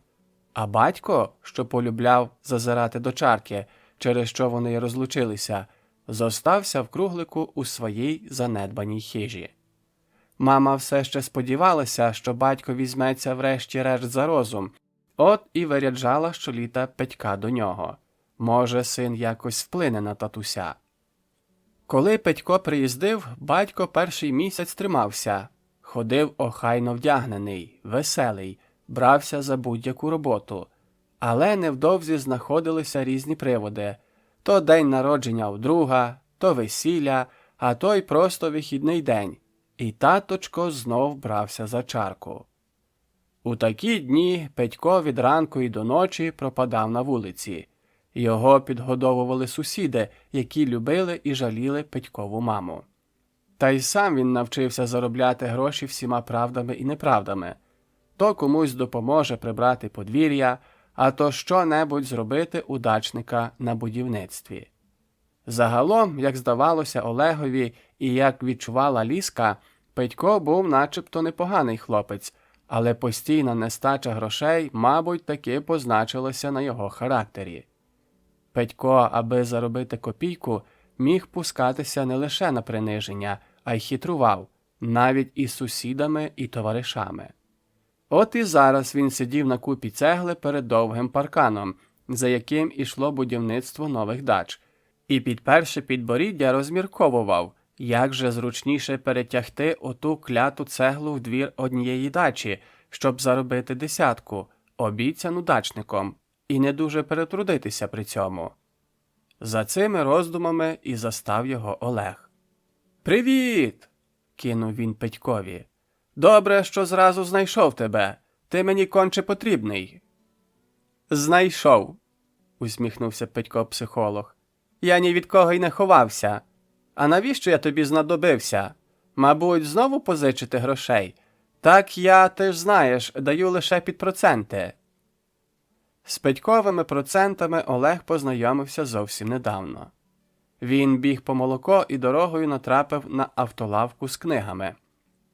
Speaker 2: А батько, що полюбляв зазирати до чарки, через що вони й розлучилися, зостався в круглику у своїй занедбаній хижі. Мама все ще сподівалася, що батько візьметься врешті-решт за розум, от і виряджала щоліта Петька до нього. Може, син якось вплине на татуся. Коли Петько приїздив, батько перший місяць тримався. Ходив охайно вдягнений, веселий, брався за будь-яку роботу. Але невдовзі знаходилися різні приводи. То день народження у друга, то весілля, а то й просто вихідний день. І таточко знов брався за чарку. У такі дні Петько від ранку і до ночі пропадав на вулиці. Його підгодовували сусіди, які любили і жаліли Петькову маму. Та й сам він навчився заробляти гроші всіма правдами і неправдами. То комусь допоможе прибрати подвір'я, а то що-небудь зробити у дачника на будівництві. Загалом, як здавалося Олегові і як відчувала Ліска, Петько був начебто непоганий хлопець, але постійна нестача грошей, мабуть, таки позначилася на його характері. Петько, аби заробити копійку, міг пускатися не лише на приниження, а й хитрував, навіть із сусідами і товаришами. От і зараз він сидів на купі цегли перед довгим парканом, за яким ішло будівництво нових дач, і підперши підборіддя розмірковував, Як же зручніше перетягти оту кляту цеглу в двір однієї дачі, щоб заробити 10, обіцяну дачником, і не дуже перетрудитися при цьому. За цими роздумами і застав його Олег. «Привіт!» – кинув він Петькові. «Добре, що зразу знайшов тебе. Ти мені конче потрібний». «Знайшов», – усміхнувся Петько-психолог. «Я ні від кого й не ховався. А навіщо я тобі знадобився? Мабуть, знову позичити грошей? Так я, ти ж знаєш, даю лише під проценти». З Петьковими процентами Олег познайомився зовсім недавно. Він біг по молоко і дорогою натрапив на автолавку з книгами.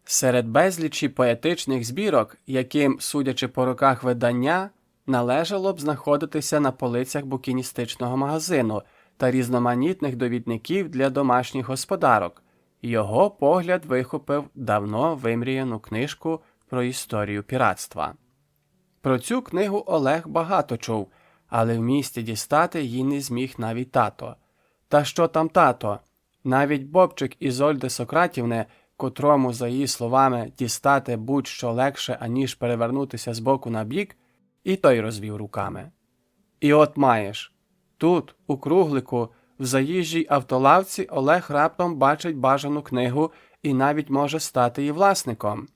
Speaker 2: Серед безлічі поетичних збірок, яким, судячи по роках видання, належало б знаходитися на полицях букіністичного магазину та різноманітних довідників для домашніх господарок, його погляд вихопив давно вимріяну книжку про історію піратства. Про цю книгу Олег багато чув, але в місті дістати її не зміг навіть тато. Та що там тато? Навіть Бобчик Ізольди Сократівни, котрому, за її словами, дістати будь-що легше, аніж перевернутися з боку на бік, і той розвів руками. І от маєш. Тут, у круглику, в заїжджій автолавці Олег раптом бачить бажану книгу і навіть може стати її власником.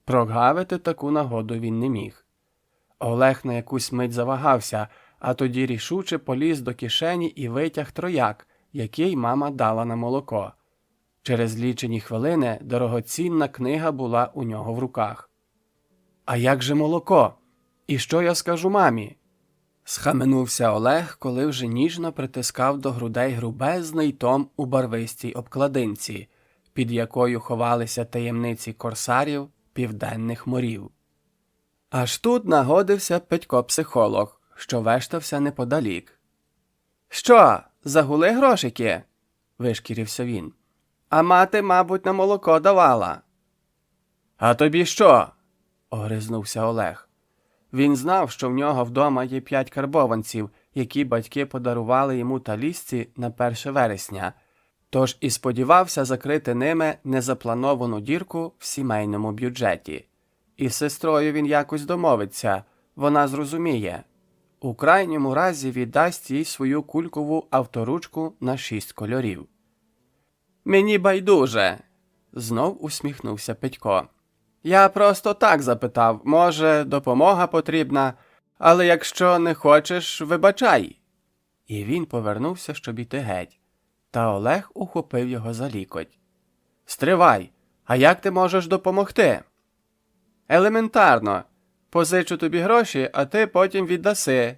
Speaker 2: Прогавити таку нагоду він не міг. Олег на якусь мить завагався, а тоді рішуче поліз до кишені і витяг трояк, який мама дала на молоко. Через лічені хвилини дорогоцінна книга була у нього в руках. «А як же молоко? І що я скажу мамі?» Схаменувся Олег, коли вже ніжно притискав до грудей грубезний том у барвистій обкладинці, під якою ховалися таємниці корсарів південних морів. Аж тут нагодився Петько-психолог, що вештався неподалік. «Що, загули грошики?» – вишкірився він. «А мати, мабуть, на молоко давала». «А тобі що?» – огризнувся Олег. Він знав, що в нього вдома є 5 карбованців, які батьки подарували йому та Лізці на 1 вересня, тож і сподівався закрити ними незаплановану дірку в сімейному бюджеті. І з сестрою він якось домовиться, вона зрозуміє. У крайньому разі віддасть їй свою кулькову авторучку на 6 кольорів. «Мені байдуже», – знов усміхнувся Петько. «Я просто так запитав, може, допомога потрібна, але якщо не хочеш, вибачай». І він повернувся, щоб іти геть. Та Олег ухопив його за лікоть. «Стривай, а як ти можеш допомогти?» «Елементарно. Позичу тобі гроші, а ти потім віддаси».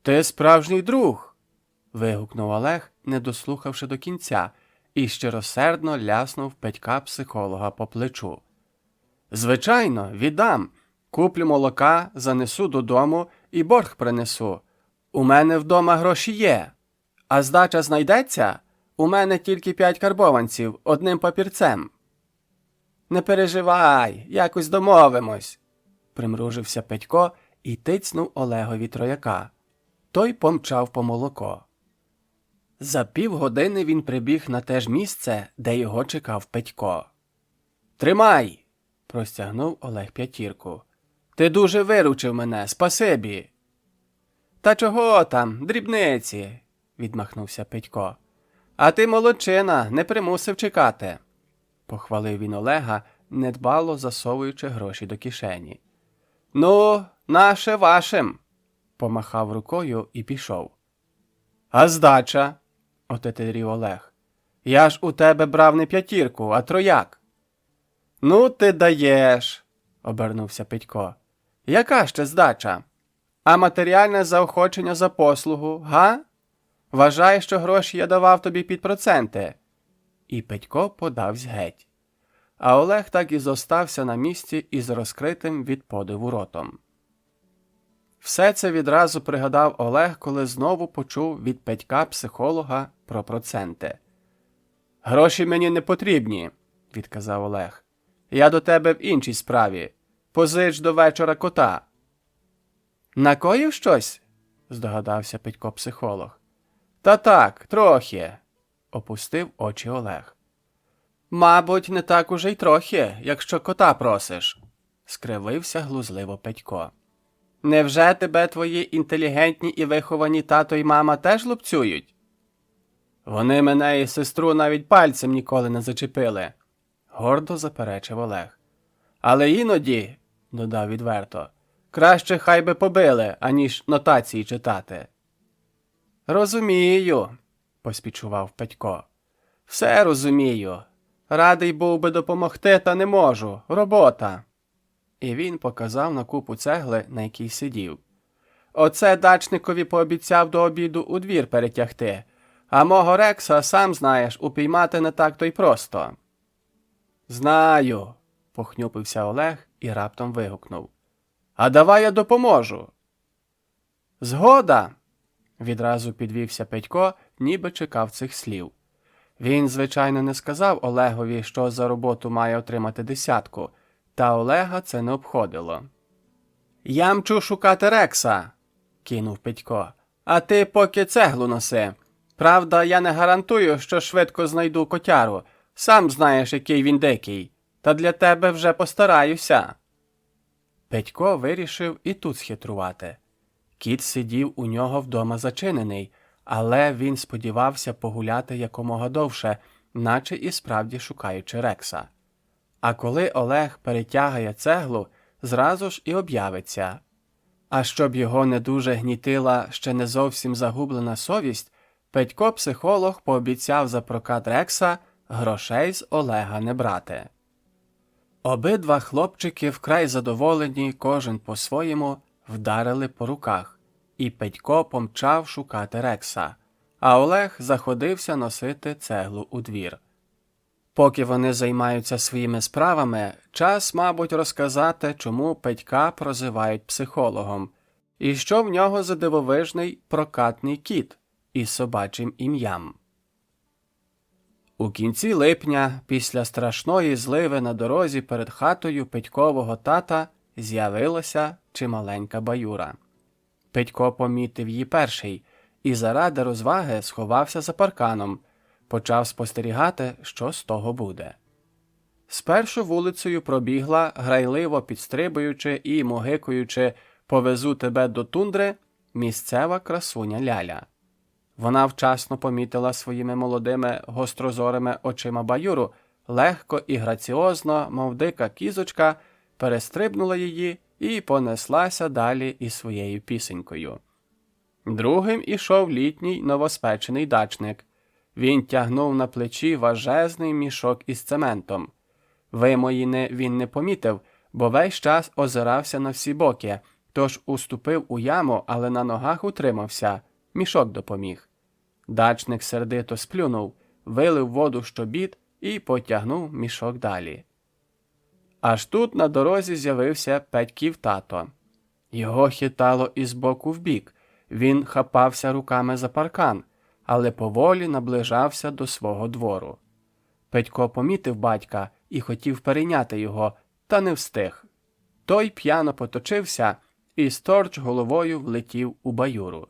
Speaker 2: «Ти справжній друг!» – вигукнув Олег, не дослухавши до кінця, і щиросердно ляснув Петька-психолога по плечу. «Звичайно, віддам. Куплю молока, занесу додому і борг принесу. У мене вдома гроші є. А здача знайдеться? У мене тільки 5 карбованців, одним папірцем». «Не переживай, якось домовимось», – примружився Петько і тицнув Олегові трояка. Той помчав по молоко. За півгодини він прибіг на те ж місце, де його чекав Петько. «Тримай!» – простягнув Олег 5. «Ти дуже виручив мене, спасибі!» «Та чого там, дрібниці!» – відмахнувся Петько. «А ти молодчина, не примусив чекати!» – похвалив він Олега, недбало засовуючи гроші до кишені. «Ну, наше вашим!» – помахав рукою і пішов. «А здача?» – отетерів Олег. «Я ж у тебе брав не 5, а трояк». «Ну ти даєш!» – обернувся Петько. «Яка ще здача? А матеріальне заохочення за послугу, га? Вважай, що гроші я давав тобі під проценти». І Петько подавсь геть. А Олег так і зостався на місці із розкритим від подиву ротом. Все це відразу пригадав Олег, коли знову почув від Петька-психолога про проценти. «Гроші мені не потрібні», – відказав Олег. «Я до тебе в іншій справі. Позич до вечора кота». «Накоїв щось?» – здогадався Петько-психолог. «Та так, трохи», – опустив очі Олег. Мабуть, не так уже й трохи, якщо кота просиш, скривився глузливо Петько. Невже тебе твої інтелігентні і виховані тато й мама теж лупцюють? Вони мене і сестру навіть пальцем ніколи не зачепили, гордо заперечив Олег. Але іноді, додав відверто, краще хай би побили, аніж нотації читати. Розумію, поспічував Петько. Все розумію. Радий був би допомогти, та не можу. Робота. І він показав на купу цегли, на якій сидів. Оце дачникові пообіцяв до обіду у двір перетягти, а мого Рекса, сам знаєш, упіймати не так то й просто. Знаю, похнюпився Олег і раптом вигукнув. А давай я допоможу. Згода, відразу підвівся Петько, ніби чекав цих слів. Він, звичайно, не сказав Олегові, що за роботу має отримати 10, та Олега це не обходило. «Я мчу шукати Рекса», – кинув Петько, – «а ти поки цеглу носи. Правда, я не гарантую, що швидко знайду котяру. Сам знаєш, який він дикий. Та для тебе вже постараюся». Петько вирішив і тут схитрувати. Кіт сидів у нього вдома зачинений, але він сподівався погуляти якомога довше, наче і справді шукаючи Рекса. А коли Олег перетягає цеглу, зразу ж і об'явиться. А щоб його не дуже гнітила ще не зовсім загублена совість, Петько-психолог пообіцяв за прокат Рекса грошей з Олега не брати. Обидва хлопчики, вкрай задоволені, кожен по-своєму, вдарили по руках, і Петько помчав шукати Рекса, а Олег заходився носити цеглу у двір. Поки вони займаються своїми справами, час, мабуть, розказати, чому Петька прозивають психологом, і що в нього за дивовижний прокатний кіт із собачим ім'ям. У кінці липня, після страшної зливи на дорозі перед хатою Петькового тата, з'явилася чималенька Баюра. Петько помітив її перший і заради розваги сховався за парканом, почав спостерігати, що з того буде. Спершу вулицею пробігла, грайливо підстрибуючи і могикуючи «Повезу тебе до тундри» місцева красуня Ляля. Вона вчасно помітила своїми молодими гострозорими очима Баюру, легко і граціозно, мов дика кізочка, перестрибнула її і понеслася далі із своєю пісенькою. Другим ішов літній новоспечений дачник. Він тягнув на плечі важезний мішок із цементом. Вимоїни він не помітив, бо весь час озирався на всі боки, тож уступив у яму, але на ногах утримався. Мішок допоміг. Дачник сердито сплюнув, вилив воду в щобіт і потягнув мішок далі. Аж тут на дорозі з'явився Петьків тато. Його хитало із боку в бік, він хапався руками за паркан, але поволі наближався до свого двору. Петько помітив батька і хотів перейняти його, та не встиг. Той п'яно поточився і сторч головою влетів у Баюру.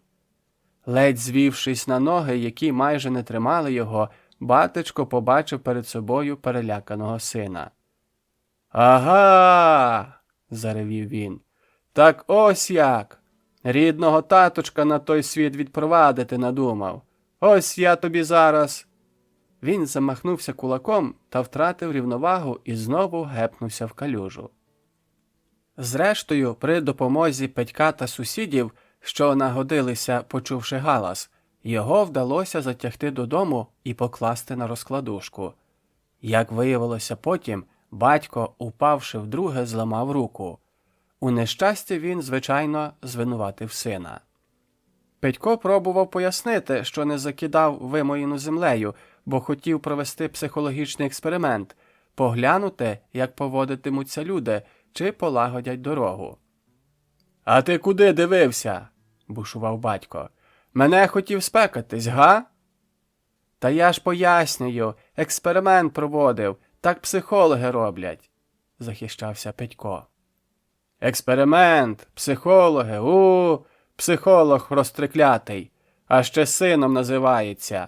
Speaker 2: Ледь звівшись на ноги, які майже не тримали його, батечко побачив перед собою переляканого сина. «Ага!» – заревів він. «Так ось як! Рідного таточка на той світ відпровадити надумав. Ось я тобі зараз!» Він замахнувся кулаком та втратив рівновагу і знову гепнувся в калюжу. Зрештою, при допомозі Петька та сусідів, що нагодилися, почувши галас, його вдалося затягти додому і покласти на розкладушку. Як виявилося потім, батько, упавши вдруге, зламав руку. У нещасті він, звичайно, звинуватив сина. Петько пробував пояснити, що не закидав вимоїну землею, бо хотів провести психологічний експеримент, поглянути, як поводитимуться люди, чи полагодять дорогу. «А ти куди дивився?» – бушував батько. «Мене хотів спекатись, га?» «Та я ж пояснюю, експеримент проводив, так психологи роблять», – захищався Петько. «Експеримент, психологи, психолог розтриклятий, а ще сином називається.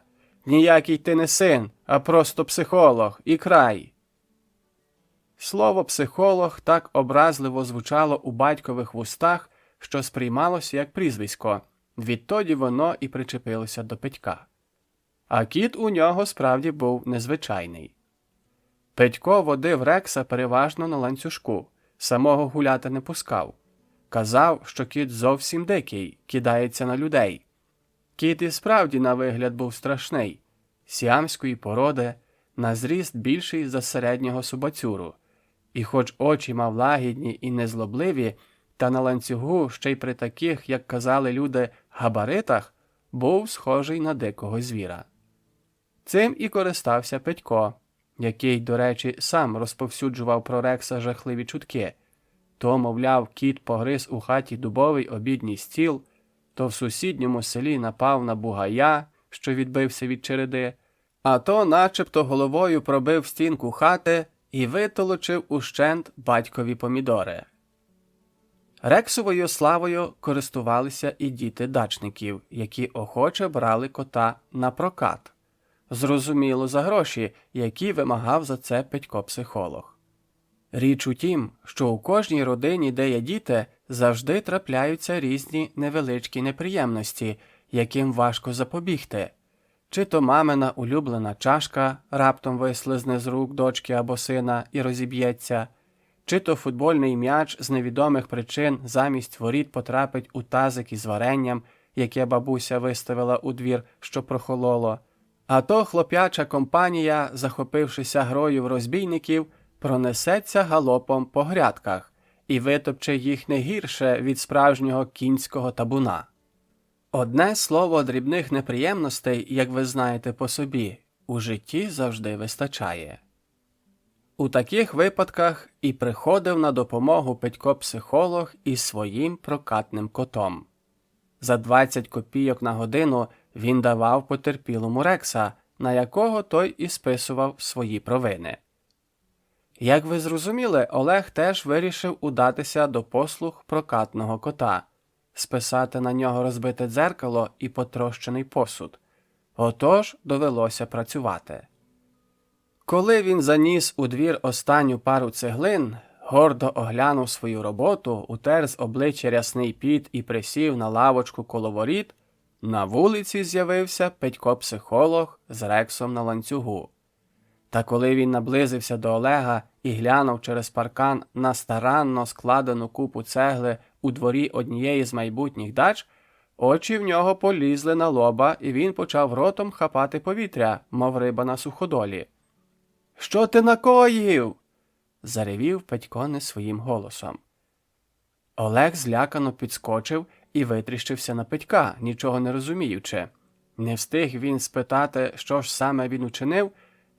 Speaker 2: Ніякий ти не син, а просто психолог, і край. Слово «психолог» так образливо звучало у батькових вустах, що сприймалося як прізвисько. Відтоді воно і причепилося до Петька. А кіт у нього справді був незвичайний. Петько водив Рекса переважно на ланцюжку, самого гуляти не пускав. Казав, що кіт зовсім дикий, кидається на людей. Кіт і справді на вигляд був страшний, сіамської породи, на зріст більший за середнього собацюру. І хоч очі мав лагідні і незлобливі, та на ланцюгу ще й при таких, як казали люди, габаритах, був схожий на дикого звіра. Цим і користався Петько, який, до речі, сам розповсюджував про Рекса жахливі чутки. То, мовляв, кіт погриз у хаті дубовий обідній стіл, то в сусідньому селі напав на бугая, що відбився від череди, а то начебто головою пробив стінку хати і витолочив ущент батькові помідори. Рексовою славою користувалися і діти дачників, які охоче брали кота на прокат. Зрозуміло, за гроші, які вимагав за це Петько-психолог. Річ у тім, що у кожній родині, де є діти, завжди трапляються різні невеличкі неприємності, яким важко запобігти. Чи то мамина улюблена чашка раптом вислизне з рук дочки або сина і розіб'ється, чи то футбольний м'яч з невідомих причин замість воріт потрапить у тазик із варенням, яке бабуся виставила у двір, що прохололо, а то хлоп'яча компанія, захопившися грою в розбійників, пронесеться галопом по грядках і витопче їх не гірше від справжнього кінського табуна. Одне слово дрібних неприємностей, як ви знаєте по собі, у житті завжди вистачає. У таких випадках і приходив на допомогу Петько-психолог із своїм прокатним котом. За 20 копійок на годину він давав потерпілому Рекса, на якого той і списував свої провини. Як ви зрозуміли, Олег теж вирішив удатися до послуг прокатного кота, списати на нього розбите дзеркало і потрощений посуд. Отож довелося працювати. Коли він заніс у двір останню пару цеглин, гордо оглянув свою роботу, утер з обличчя рясний піт і присів на лавочку коло воріт, на вулиці з'явився Петько-психолог з Рексом на ланцюгу. Та коли він наблизився до Олега і глянув через паркан на старанно складену купу цегли у дворі однієї з майбутніх дач, очі в нього полізли на лоба, і він почав ротом хапати повітря, мов риба на суходолі. «Що ти накоїв?» – заревів Петько не своїм голосом. Олег злякано підскочив і витріщився на Петька, нічого не розуміючи. Не встиг він спитати, що ж саме він учинив,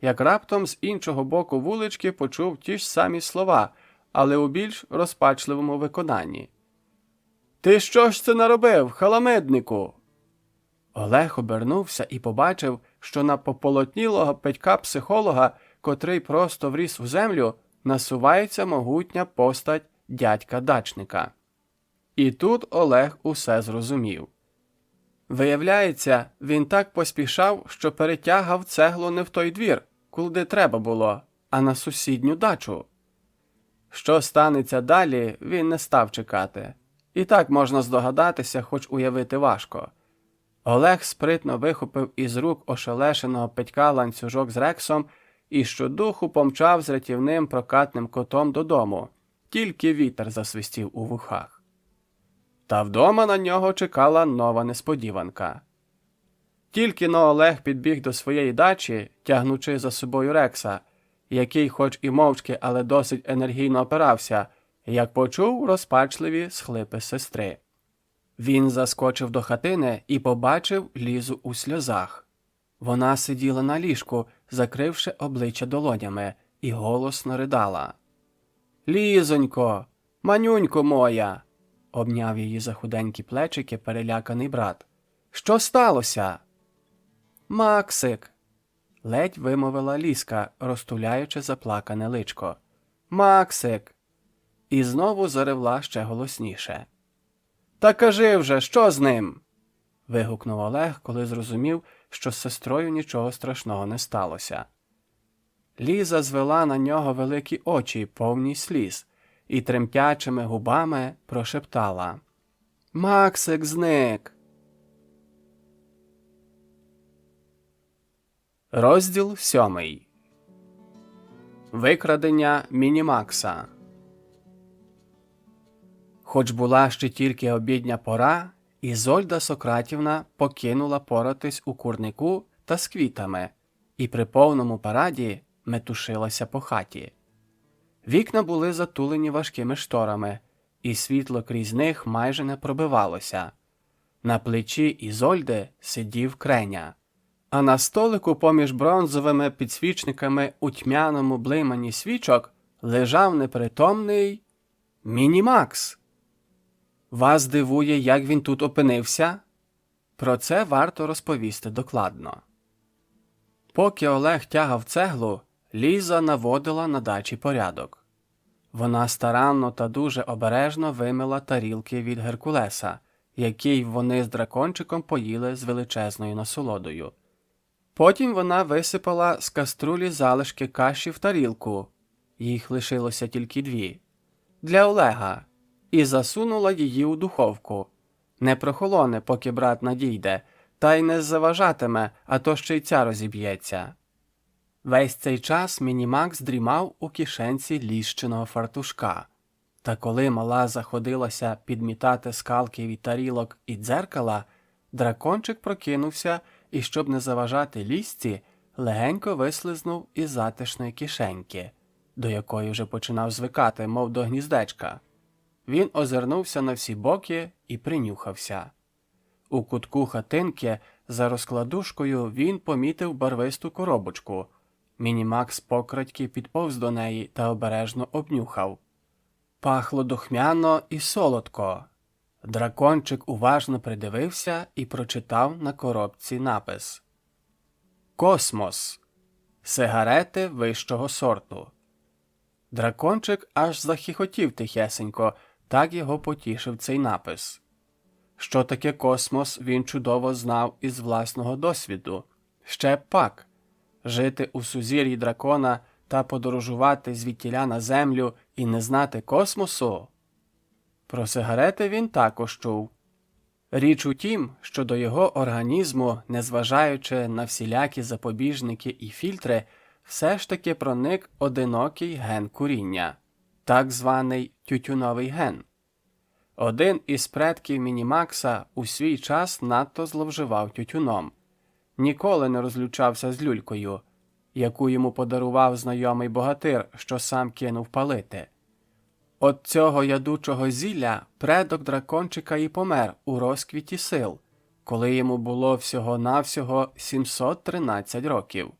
Speaker 2: як раптом з іншого боку вулички почув ті ж самі слова, але у більш розпачливому виконанні. «Ти що ж це наробив, халамиднику?» Олег обернувся і побачив, що на пополотнілого Петька-психолога, котрий просто вріс у землю, насувається могутня постать дядька-дачника. І тут Олег усе зрозумів. Виявляється, він так поспішав, що перетягав цеглу не в той двір, куди треба було, а на сусідню дачу. Що станеться далі, він не став чекати. І так можна здогадатися, хоч уявити важко. Олег спритно вихопив із рук ошелешеного Петька ланцюжок з Рексом і щодуху помчав з рятівним прокатним котом додому, тільки вітер засвистів у вухах. Та вдома на нього чекала нова несподіванка. Тільки-но Олег підбіг до своєї дачі, тягнучи за собою Рекса, який хоч і мовчки, але досить енергійно опирався, як почув розпачливі схлипи сестри. Він заскочив до хатини і побачив Лізу у сльозах. Вона сиділа на ліжку, закривши обличчя долонями, і голосно ридала. «Лізонько, манюнько моя!» – обняв її за худенькі плечики переляканий брат. «Що сталося?» «Максик!» – ледь вимовила Лізка, розтуляючи заплакане личко. «Максик!» І знову заревла ще голосніше. «Та кажи вже, що з ним?» – вигукнув Олег, коли зрозумів, що з сестрою нічого страшного не сталося. Ліза звела на нього великі очі, повні сліз, і тремтячими губами прошептала: «Максик зник!» Розділ 7. Викрадення Мінімакса. Хоч була ще тільки обідня пора, Ізольда Сократівна покинула поратись у курнику та з квітами і при повному параді метушилася по хаті. Вікна були затулені важкими шторами, і світло крізь них майже не пробивалося. На плечі Ізольди сидів Креня, а на столику поміж бронзовими підсвічниками у тьмяному блимані свічок лежав непритомний Мінімакс. Вас дивує, як він тут опинився? Про це варто розповісти докладно. Поки Олег тягав цеглу, Ліза наводила на дачі порядок. Вона старанно та дуже обережно вимила тарілки від Геркулеса, який вони з дракончиком поїли з величезною насолодою. Потім вона висипала з каструлі залишки каші в тарілку, їх лишилося тільки 2, для Олега, і засунула її у духовку. Не прохолоне, поки брат надійде, та й не заважатиме, а то ще й ця розіб'ється. Весь цей час Мінімакс дрімав у кишенці ліщиного фартушка. Та коли мала заходилася підмітати скалки від тарілок і дзеркала, дракончик прокинувся і, щоб не заважати Лізці, легенько вислизнув із затишної кишеньки, до якої вже починав звикати, мов до гніздечка. Він озирнувся на всі боки і принюхався. У кутку хатинки за розкладушкою він помітив барвисту коробочку. Мінімакс покрадьки підповз до неї та обережно обнюхав. Пахло духмяно і солодко. Дракончик уважно придивився і прочитав на коробці напис: «Космос. Сигарети вищого сорту». Дракончик аж захихотів тихесенько, так його потішив цей напис. Що таке космос, він чудово знав із власного досвіду. Ще б пак. Жити у сузір'ї дракона та подорожувати звідтіля на землю і не знати космосу? Про сигарети він також чув. Річ у тім, що до його організму, незважаючи на всілякі запобіжники і фільтри, все ж таки проник одинокий ген куріння, так званий тютюновий ген. Один із предків Мінімакса у свій час надто зловживав тютюном. Ніколи не розлучався з люлькою, яку йому подарував знайомий богатир, що сам кинув палити. От цього ядучого зілля предок дракончика і помер у розквіті сил, коли йому було всього-навсього 713 років.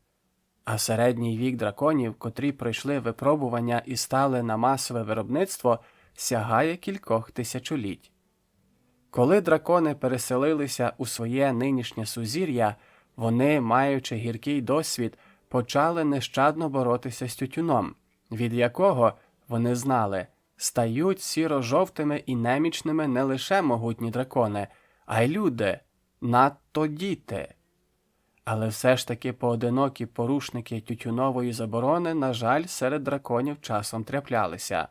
Speaker 2: А середній вік драконів, котрі пройшли випробування і стали на масове виробництво, сягає кількох тисячоліть. Коли дракони переселилися у своє нинішнє сузір'я, вони, маючи гіркий досвід, почали нещадно боротися з тютюном, від якого, вони знали, стають сіро-жовтими і немічними не лише могутні дракони, а й люди, надто діти. Але все ж таки поодинокі порушники тютюнової заборони, на жаль, серед драконів часом траплялися.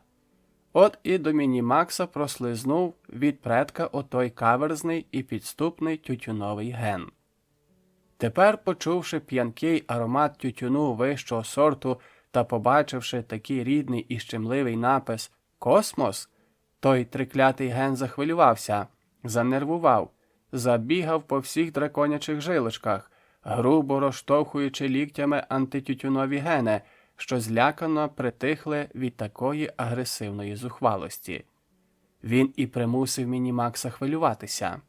Speaker 2: От і до Мінімакса прослизнув від предка отой каверзний і підступний тютюновий ген. Тепер, почувши п'янкий аромат тютюну вищого сорту та побачивши такий рідний і щемливий напис «Космос», той триклятий ген захвилювався, занервував, забігав по всіх драконячих жилочках, грубо розштовхуючи ліктями антитютюнові гени, що злякано притихли від такої агресивної зухвалості. Він і примусив Мінімакса хвилюватися.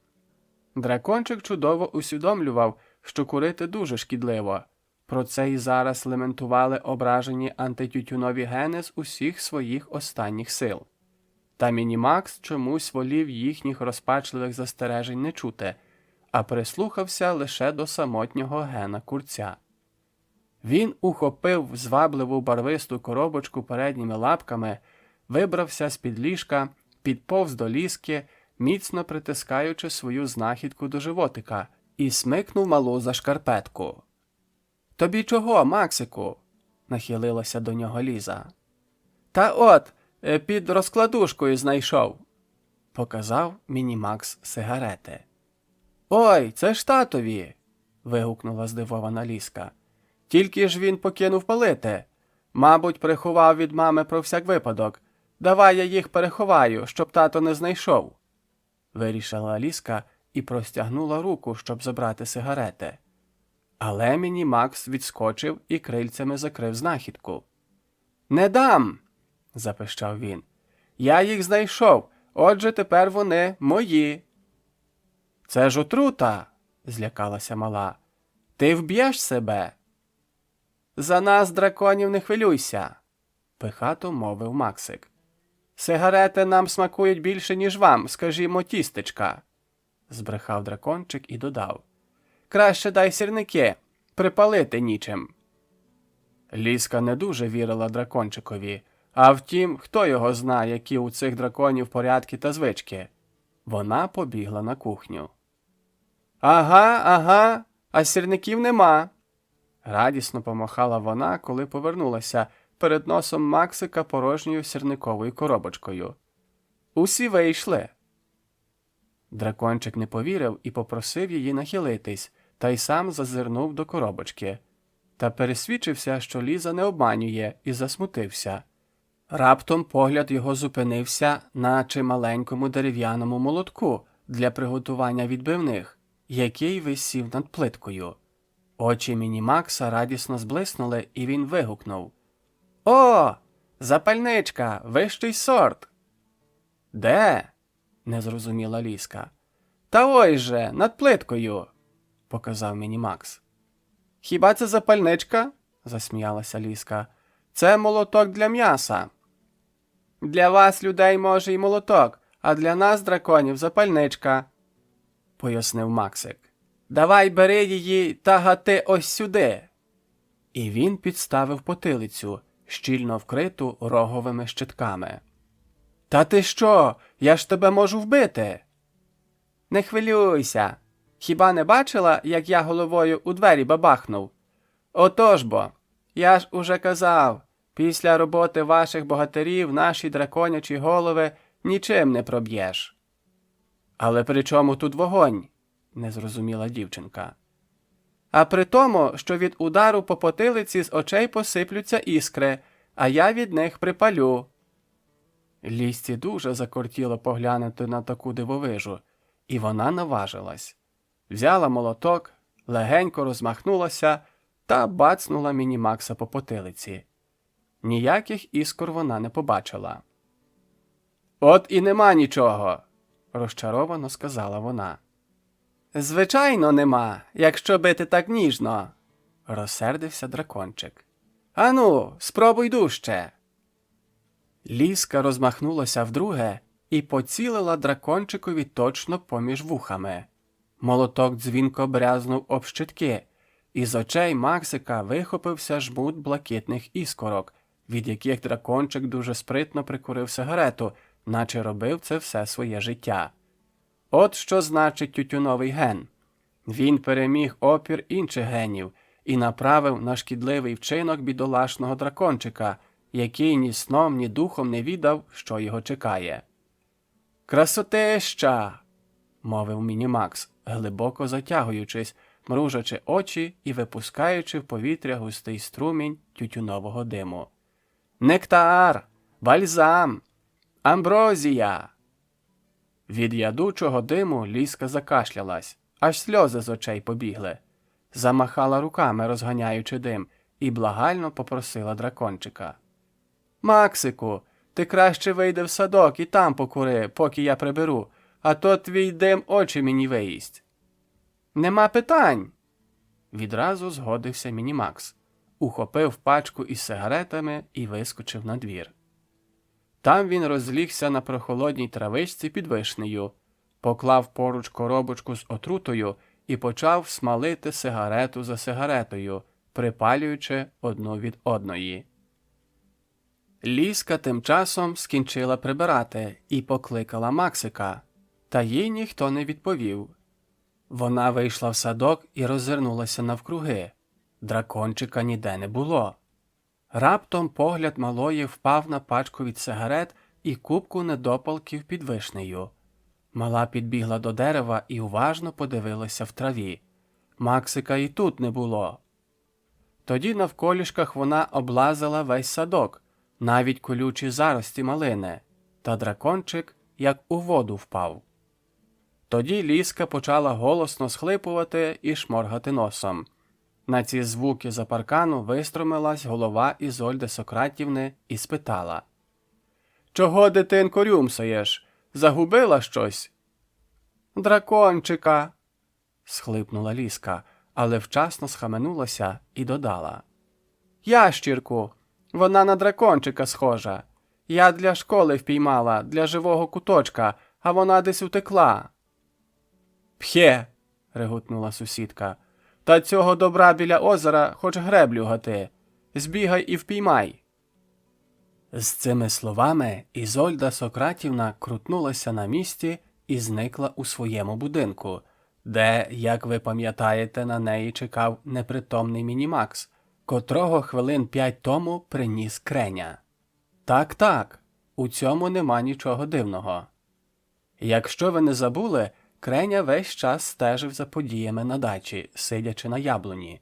Speaker 2: Дракончик чудово усвідомлював, що курити дуже шкідливо. Про це і зараз лементували ображені антитютюнові гени з усіх своїх останніх сил. Та Мінімакс чомусь волів їхніх розпачливих застережень не чути, а прислухався лише до самотнього гена курця. Він ухопив звабливу барвисту коробочку передніми лапками, вибрався з-під ліжка, підповз до ліски, міцно притискаючи свою знахідку до животика, і смикнув малу за шкарпетку. «Тобі чого, Максику?» – нахилилася до нього Ліза. «Та от, під розкладушкою знайшов», – показав Мінімакс сигарети. «Ой, це ж татові!» – вигукнула здивована Лізка. «Тільки ж він покинув палити. Мабуть, приховав від мами про всяк випадок. Давай я їх переховаю, щоб тато не знайшов», – вирішила Лізка і простягнула руку, щоб забрати сигарети. Але Мінімакс відскочив і крильцями закрив знахідку. «Не дам!» – запищав він. «Я їх знайшов, отже тепер вони мої». «Це ж отрута!» – злякалася мала. «Ти вб'єш себе?» «За нас, драконів, не хвилюйся!» – пихато мовив Максик. «Сигарети нам смакують більше, ніж вам, скажімо, тістечка!» – збрехав дракончик і додав. «Краще дай сірники, припалити нічим». Лізка не дуже вірила дракончикові, а втім, хто його знає, які у цих драконів порядки та звички. Вона побігла на кухню. Ага, а сірників нема», – радісно помахала вона, коли повернулася перед носом Максика порожньою сірниковою коробочкою. «Усі вийшли». Дракончик не повірив і попросив її нахилитись, та й сам зазирнув до коробочки. Та пересвідчився, що Ліза не обманює, і засмутився. Раптом погляд його зупинився на чималенькому дерев'яному молотку для приготування відбивних, який висів над плиткою. Очі Мінімакса радісно зблиснули, і він вигукнув. «О, запальничка, вищий сорт!» «Де?» – не зрозуміла Лізка. «Та ой же, над плиткою!» – показав Мінімакс. «Хіба це запальничка?» – засміялася Лізка. «Це молоток для м'яса». «Для вас, людей, може, і молоток, а для нас, драконів, запальничка», – пояснив Максик. «Давай бери її та гати ось сюди». І він підставив потилицю, щільно вкриту роговими щитками. «Та ти що? Я ж тебе можу вбити!» «Не хвилюйся. Хіба не бачила, як я головою у двері бабахнув? Отож бо, я ж уже казав, після роботи ваших богатирів наші драконячі голови нічим не проб'єш». «Але при чому тут вогонь?» – не зрозуміла дівчинка. «А при тому, що від удару по потилиці з очей посиплються іскри, а я від них припалю». Лізці дуже закортіло поглянути на таку дивовижу, і вона наважилась. Взяла молоток, легенько розмахнулася та бацнула Мінімакса по потилиці. Ніяких іскор вона не побачила. «От і нема нічого», – розчаровано сказала вона. «Звичайно, нема, якщо бити так ніжно», – розсердився дракончик. «Ану, спробуй дужче». Лізка розмахнулася вдруге і поцілила дракончикові точно поміж вухами. Молоток дзвінко брязнув об щитки, і з очей Максика вихопився жмут блакитних іскорок, від яких дракончик дуже спритно прикурив сигарету, наче робив це все своє життя. От що значить тютюновий ген. Він переміг опір інших генів і направив на шкідливий вчинок бідолашного дракончика, який ні сном, ні духом не відав, що його чекає. «Красотища!» – мовив Мінімакс, глибоко затягуючись, мружачи очі і випускаючи в повітря густий струмінь тютюнового диму. «Нектар! Бальзам! Амброзія!» Від ядучого диму Лізка закашлялась, аж сльози з очей побігли. Замахала руками, розганяючи дим, і благально попросила дракончика. «Максику, ти краще вийди в садок і там покури, поки я приберу, а то твій дим очі мені виїсть». «Нема питань!» Відразу згодився Мінімакс, ухопив пачку із сигаретами і вискочив на двір. Там він розлігся на прохолодній травичці під вишнею, поклав поруч коробочку з отрутою і почав смалити сигарету за сигаретою, припалюючи одну від одної. Лізка тим часом скінчила прибирати і покликала Максика, та їй ніхто не відповів. Вона вийшла в садок і роззирнулася навкруги. Дракончика ніде не було. Раптом погляд малої впав на пачку від сигарет і купку недопалків під вишнею. Мала підбігла до дерева і уважно подивилася в траві. Максика і тут не було. Тоді навколішках вона облазила весь садок, навіть колючі зарості малини, та дракончик як у воду впав. Тоді Ліска почала голосно схлипувати і шморгати носом. На ці звуки за паркану вистромилась голова Ізольди Сократівни і спитала: «Чого, дитинко, рюмсаєш? Загубила щось?» «Дракончика», – схлипнула Ліска, але вчасно схаменулася і додала: «Ящірку, вона на дракончика схожа. Я для школи впіймала, для живого куточка, а вона десь утекла». «Пхє!» – реготнула сусідка. «Та цього добра біля озера хоч греблю гати. Збігай і впіймай». З цими словами Ізольда Сократівна крутнулася на місці і зникла у своєму будинку, де, як ви пам'ятаєте, на неї чекав непритомний Мінімакс, котрого хвилин 5 тому приніс Креня. Так, у цьому нема нічого дивного. Якщо ви не забули, Креня весь час стежив за подіями на дачі, сидячи на яблуні.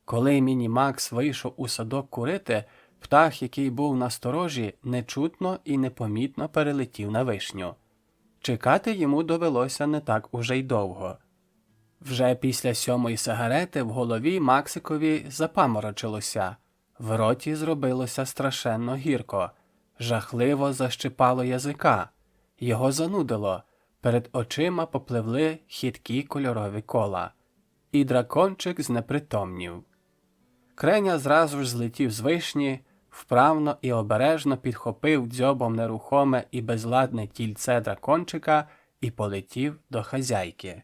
Speaker 2: Коли Мінімакс вийшов у садок курити, птах, який був на сторожі, нечутно і непомітно перелетів на вишню. Чекати йому довелося не так уже й довго. Вже після 7-ї сигарети в голові Максикові запаморочилося, в роті зробилося страшенно гірко, жахливо защипало язика, його занудило, перед очима попливли хиткі кольорові кола, і дракончик знепритомнів. Креня зразу ж злетів з вишні, вправно і обережно підхопив дзьобом нерухоме і безладне тільце дракончика і полетів до хазяйки.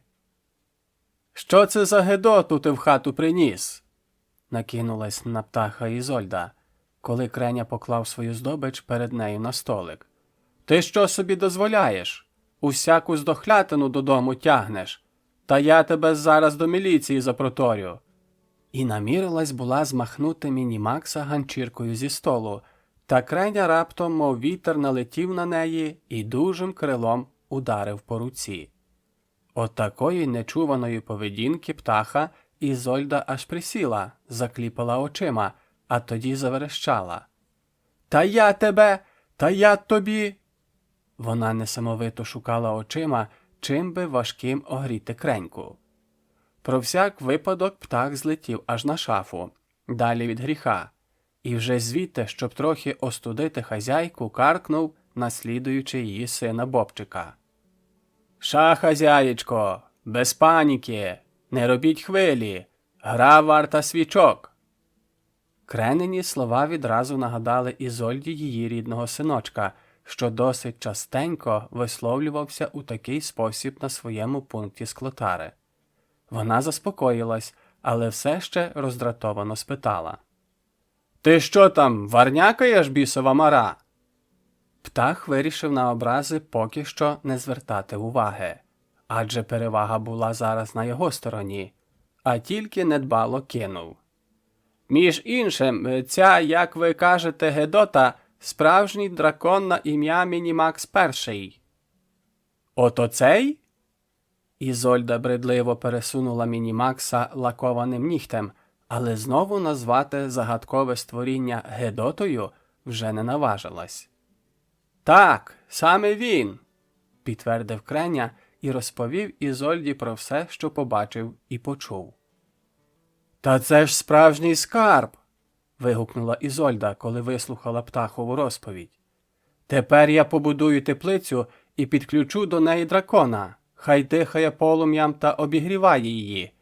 Speaker 2: «Що це за гедоту ти в хату приніс?» – накинулась на птаха Ізольда, коли Креня поклав свою здобич перед нею на столик. «Ти що собі дозволяєш? Усяку здохлятину додому тягнеш. Та я тебе зараз до міліції запроторю». І намірилась була змахнути Мінімакса ганчіркою зі столу, та Креня раптом, мов вітер, налетів на неї і дужим крилом ударив по руці. От такої нечуваної поведінки птаха Ізольда аж присіла, закліпала очима, а тоді заверещала: «Та я тебе! Та я тобі!» Вона несамовито шукала очима, чим би важким огріти Креньку. Про всяк випадок птах злетів аж на шафу, далі від гріха, і вже звідти, щоб трохи остудити хазяйку, каркнув, наслідуючи її сина Бобчика: «Ша, хазяєчко, без паніки, не робіть хвилі, гра варта свічок». Кренині слова відразу нагадали Ізольді її рідного синочка, що досить частенько висловлювався у такий спосіб на своєму пункті склотари. Вона заспокоїлась, але все ще роздратовано спитала: «Ти що там, варнякаєш, бісова мара?» Птах вирішив на образи поки що не звертати уваги, адже перевага була зараз на його стороні, а тільки недбало кинув: «Між іншим, ця, як ви кажете, гедота, справжній дракон на ім'я Мінімакс Перший». «Ото цей?» Ізольда бредливо пересунула Мінімакса лакованим нігтем, але знову назвати загадкове створіння гедотою вже не наважилась. «Так, саме він», – підтвердив Креня і розповів Ізольді про все, що побачив і почув. «Та це ж справжній скарб!» – вигукнула Ізольда, коли вислухала птахову розповідь. «Тепер я побудую теплицю і підключу до неї дракона. Хай дихає полум'ям та обігріває її.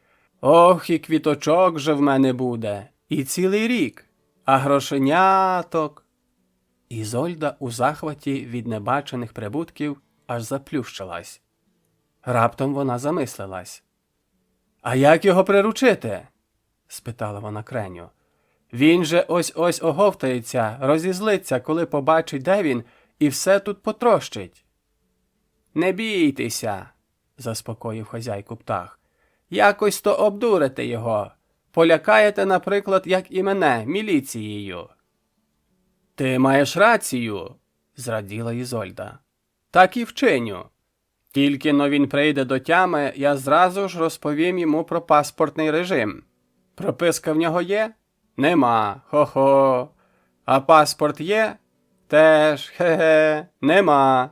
Speaker 2: Ох, і квіточок же в мене буде, і цілий рік, а грошеняток». Ізольда у захваті від небачених прибутків аж заплющилась. Раптом вона замислилась. «А як його приручити?» – спитала вона Креню. «Він же ось-ось оговтається, розізлиться, коли побачить, де він, і все тут потрощить». «Не бійтеся», – заспокоїв хазяйку птах. Якось то обдурите його. Полякаєте, наприклад, як і мене, міліцією. Ти маєш рацію, зраділа Ізольда. Так і вчиню. Тільки-но він прийде до тями, я зразу ж розповім йому про паспортний режим. Прописка в нього є? Нема. Хо-хо. А паспорт є? Теж, хе-хе, нема.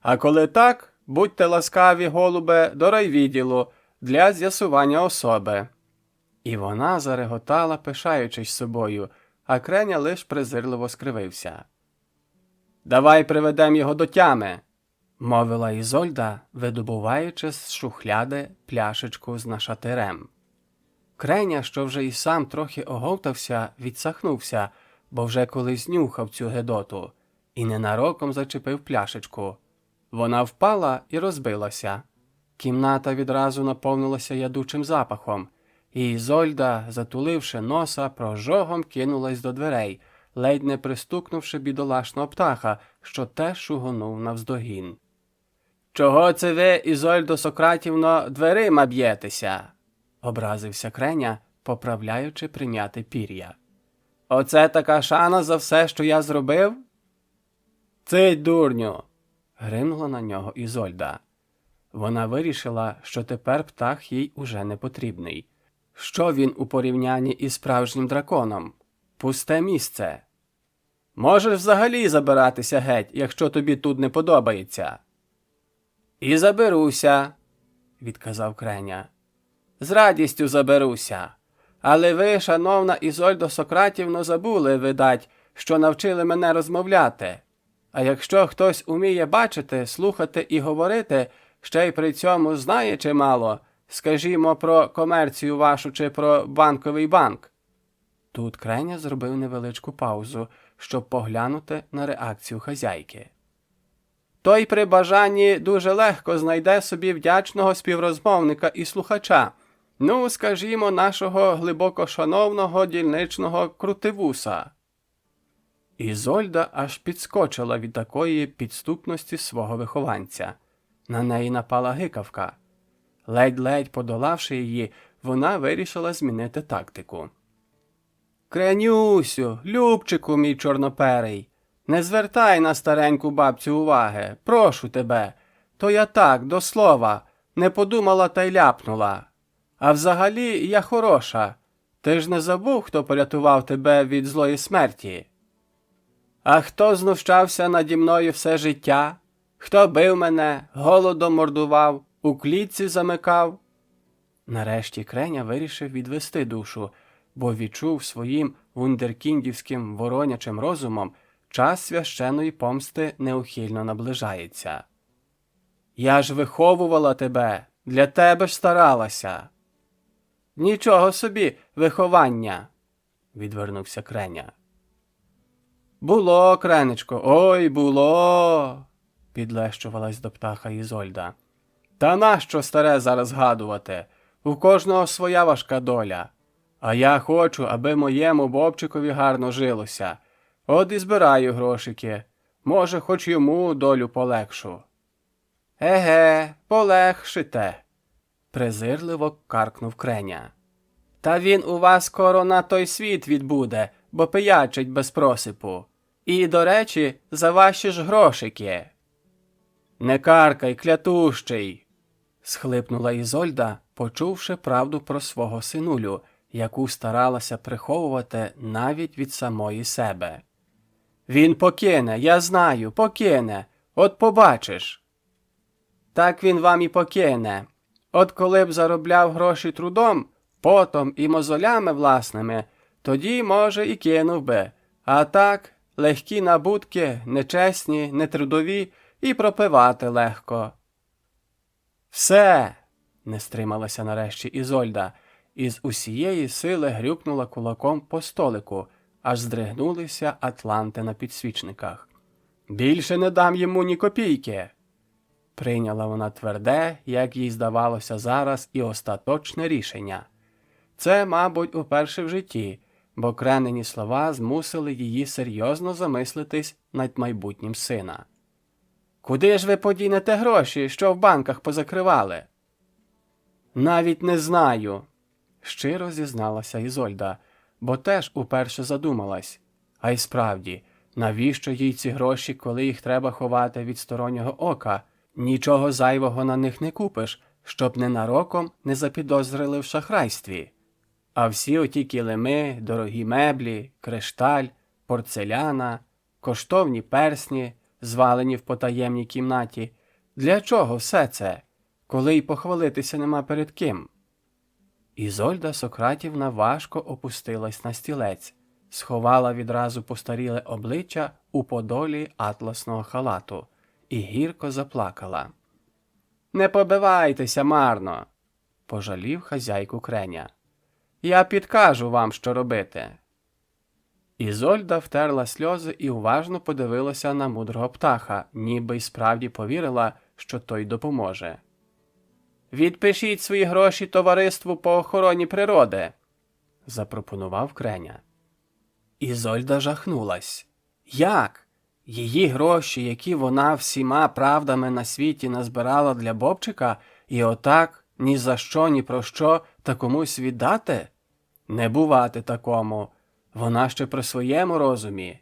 Speaker 2: А коли так, будьте ласкаві, голубе, до райвідділу для з'ясування особи. І вона зареготала, пишаючись собою, а Креня лиш презирливо скривився. «Давай приведем його до тями», – мовила Ізольда, видобуваючи з шухляди пляшечку з нашатирем. Креня, що вже і сам трохи оговтався, відсахнувся, бо вже колись нюхав цю гедоту, і ненароком зачепив пляшечку. Вона впала і розбилася. Кімната відразу наповнилася ядучим запахом, і Ізольда, затуливши носа, прожогом кинулась до дверей, ледь не пристукнувши бідолашного птаха, що теж шугонув навздогін. «Чого це ви, Ізольдо Сократівно, дверима б'єтеся?» – образився Креня, поправляючи прим'яте пір'я. «Оце така шана за все, що я зробив?» «Цить, дурню!» – гримнула на нього Ізольда. Вона вирішила, що тепер птах їй уже не потрібний. Що він у порівнянні із справжнім драконом? Пусте місце. Можеш взагалі забиратися геть, якщо тобі тут не подобається. І заберуся, відказав Креня. З радістю заберуся. Але ви, шановна Ізольдо Сократівно, забули, видать, що навчили мене розмовляти. А якщо хтось уміє бачити, слухати і говорити, ще й при цьому знає чимало, скажімо, про комерцію вашу чи про банковий банк. Тут Креня зробив невеличку паузу, щоб поглянути на реакцію хазяйки. Той при бажанні дуже легко знайде собі вдячного співрозмовника і слухача, ну, скажімо, нашого глибокошановного дільничного крутивуса. Ізольда аж підскочила від такої підступності свого вихованця. На неї напала гикавка. Ледь-ледь подолавши її, вона вирішила змінити тактику. «Кренюсю, Любчику мій чорноперий, не звертай на стареньку бабцю уваги, прошу тебе. То я так, до слова, не подумала та й ляпнула. А взагалі я хороша. Ти ж не забув, хто порятував тебе від злої смерті? А хто знущався наді мною все життя? Хто бив мене, голодом мордував, у клітці замикав?» Нарешті Креня вирішив відвести душу, бо відчув своїм вундеркіндівським воронячим розумом, час священої помсти неухильно наближається. «Я ж виховувала тебе, для тебе ж старалася». «Нічого собі виховання», – відвернувся Креня. «Було, Кренечко, ой, було», – підлещувалась до птаха Ізольда. «Та нащо старе зараз згадувати? У кожного своя важка доля. А я хочу, аби моєму Бобчикові гарно жилося. От і збираю грошики. Може, хоч йому долю полегшу». «Еге, полегшите», – презирливо каркнув Креня. «Та він у вас скоро на той світ відбуде, бо пиячить без просипу. І, до речі, за ваші ж грошики». «Не каркай, клятущий», – схлипнула Ізольда, почувши правду про свого синулю, яку старалася приховувати навіть від самої себе. «Він покине, я знаю, покине. От побачиш». «Так він вам і покине. От коли б заробляв гроші трудом, потом і мозолями власними, тоді, може, і кинув би. А так, легкі набутки, нечесні, нетрудові, і пропивати легко». «Все!» – не стрималася нарешті Ізольда, і з усієї сили грюкнула кулаком по столику, аж здригнулися атланти на підсвічниках. «Більше не дам йому ні копійки!» Прийняла вона тверде, як їй здавалося зараз, і остаточне рішення. Це, мабуть, уперше в житті, бо Кренині слова змусили її серйозно замислитись над майбутнім сина. «Куди ж ви подінете гроші, що в банках позакривали?» Навіть не знаю, щиро зізналася Ізольда, бо теж уперше задумалась. А й справді, навіщо їй ці гроші, коли їх треба ховати від стороннього ока? Нічого зайвого на них не купиш, щоб ненароком не запідозрили в шахрайстві. А всі оті килими, дорогі меблі, кришталь, порцеляна, коштовні персні, звалені в потаємній кімнаті. Для чого все це, коли й похвалитися нема перед ким? Ізольда Сократівна важко опустилась на стілець, сховала відразу постаріле обличчя у подолі атласного халату і гірко заплакала. «Не побивайтеся марно!» – пожалів хазяйку Креня. «Я підкажу вам, що робити!» Ізольда втерла сльози і уважно подивилася на мудрого птаха, ніби й справді повірила, що той допоможе. «Відпишіть свої гроші товариству по охороні природи», – запропонував Креня. Ізольда жахнулась. Як? Її гроші, які вона всіма правдами на світі назбирала для Бобчика, і отак ні за що, ні про що та комусь віддати? Не бувати такому. Вона ще при своєму розумі.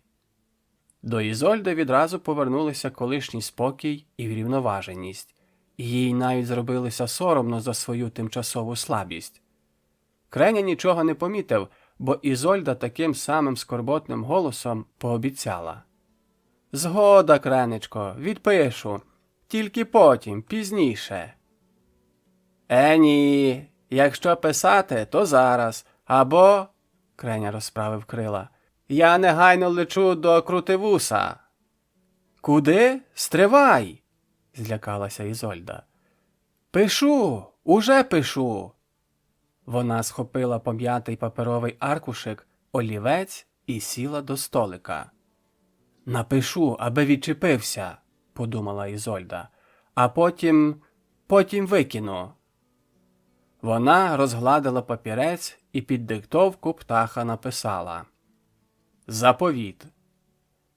Speaker 2: До Ізольди відразу повернулися колишній спокій і врівноваженість. Їй навіть зробилося соромно за свою тимчасову слабість. Креня нічого не помітив, бо Ізольда таким самим скорботним голосом пообіцяла. «Згода, Кренечко, відпишу. Тільки потім, пізніше». Ні, якщо писати, то зараз. Або, Креня розправив крила, я негайно лечу до Крутивуса. Куди? Стривай, злякалася Ізольда. Пишу, уже пишу. Вона схопила пом'ятий паперовий аркушик, олівець і сіла до столика. Напишу, аби відчепився, подумала Ізольда, а потім викину. Вона розгладила папірець і під диктовку птаха написала: «Заповіт.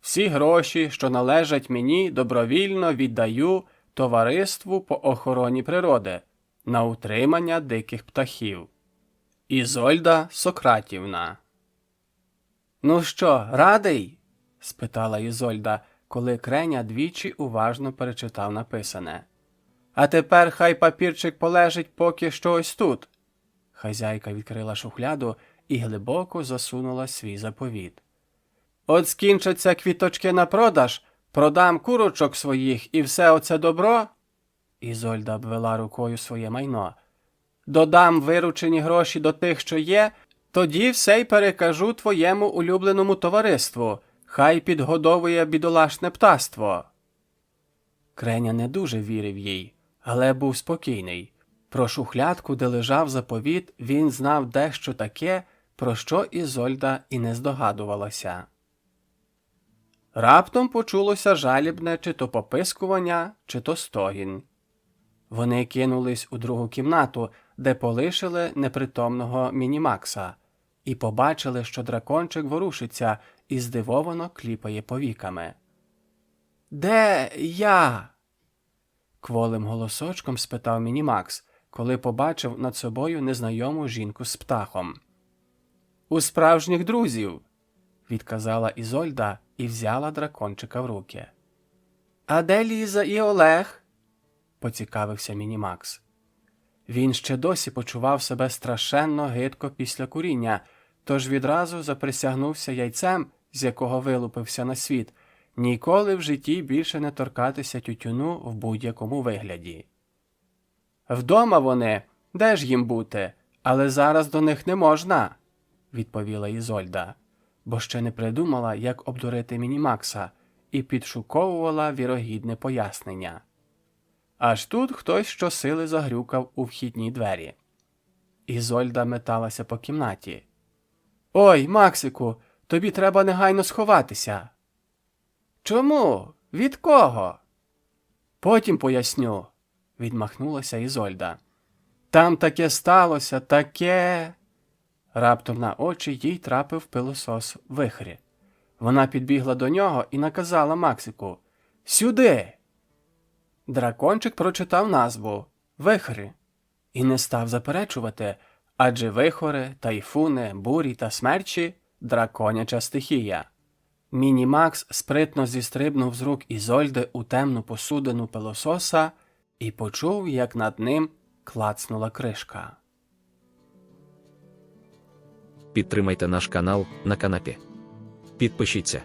Speaker 2: Всі гроші, що належать мені, добровільно віддаю товариству по охороні природи на утримання диких птахів. Ізольда Сократівна». «Ну що, радий?» – спитала Ізольда, коли Креня двічі уважно перечитав написане. «А тепер хай папірчик полежить поки що ось тут». Хазяйка відкрила шухляду і глибоко засунула свій заповіт. «От скінчаться квіточки на продаж, продам курочок своїх і все оце добро?» Ізольда обвела рукою своє майно. «Додам виручені гроші до тих, що є, тоді все й перекажу твоєму улюбленому товариству. Хай підгодовує бідолашне птаство». Креня не дуже вірив їй, але був спокійний. Про шухлядку, де лежав заповіт, він знав дещо таке, про що Ізольда і не здогадувалася. Раптом почулося жалібне чи то попискування, чи то стогін. Вони кинулись у другу кімнату, де полишили непритомного Мінімакса, і побачили, що дракончик ворушиться і здивовано кліпає повіками. «Де я?» – кволим голосочком спитав Мінімакс, коли побачив над собою незнайому жінку з птахом. «У справжніх друзів», – відказала Ізольда і взяла дракончика в руки. «А де Ліза і Олег?» – поцікавився Мінімакс. Він ще досі почував себе страшенно гидко після куріння, тож відразу заприсягнувся яйцем, з якого вилупився на світ, ніколи в житті більше не торкатися тютюну в будь-якому вигляді. «Вдома вони, де ж їм бути, але зараз до них не можна», – відповіла Ізольда, бо ще не придумала, як обдурити Мінімакса, і підшуковувала вірогідне пояснення. Аж тут хтось щосили загрюкав у вхідні двері. Ізольда металася по кімнаті. «Ой, Максику, тобі треба негайно сховатися». «Чому? Від кого?» «Потім поясню», – відмахнулася Ізольда. «Там таке сталося, таке...» Раптом на очі їй трапив пилосос Вихрі. Вона підбігла до нього і наказала Максику: «Сюди!» Дракончик прочитав назву – Вихрі. і не став заперечувати, адже вихори, тайфуни, бурі та смерчі – драконяча стихія. Міні-Макс спритно зістрибнув з рук Ізольди у темну посудину пилососа і почув, як над ним клацнула кришка.
Speaker 1: Підтримайте наш канал на канапі. Підпишіться.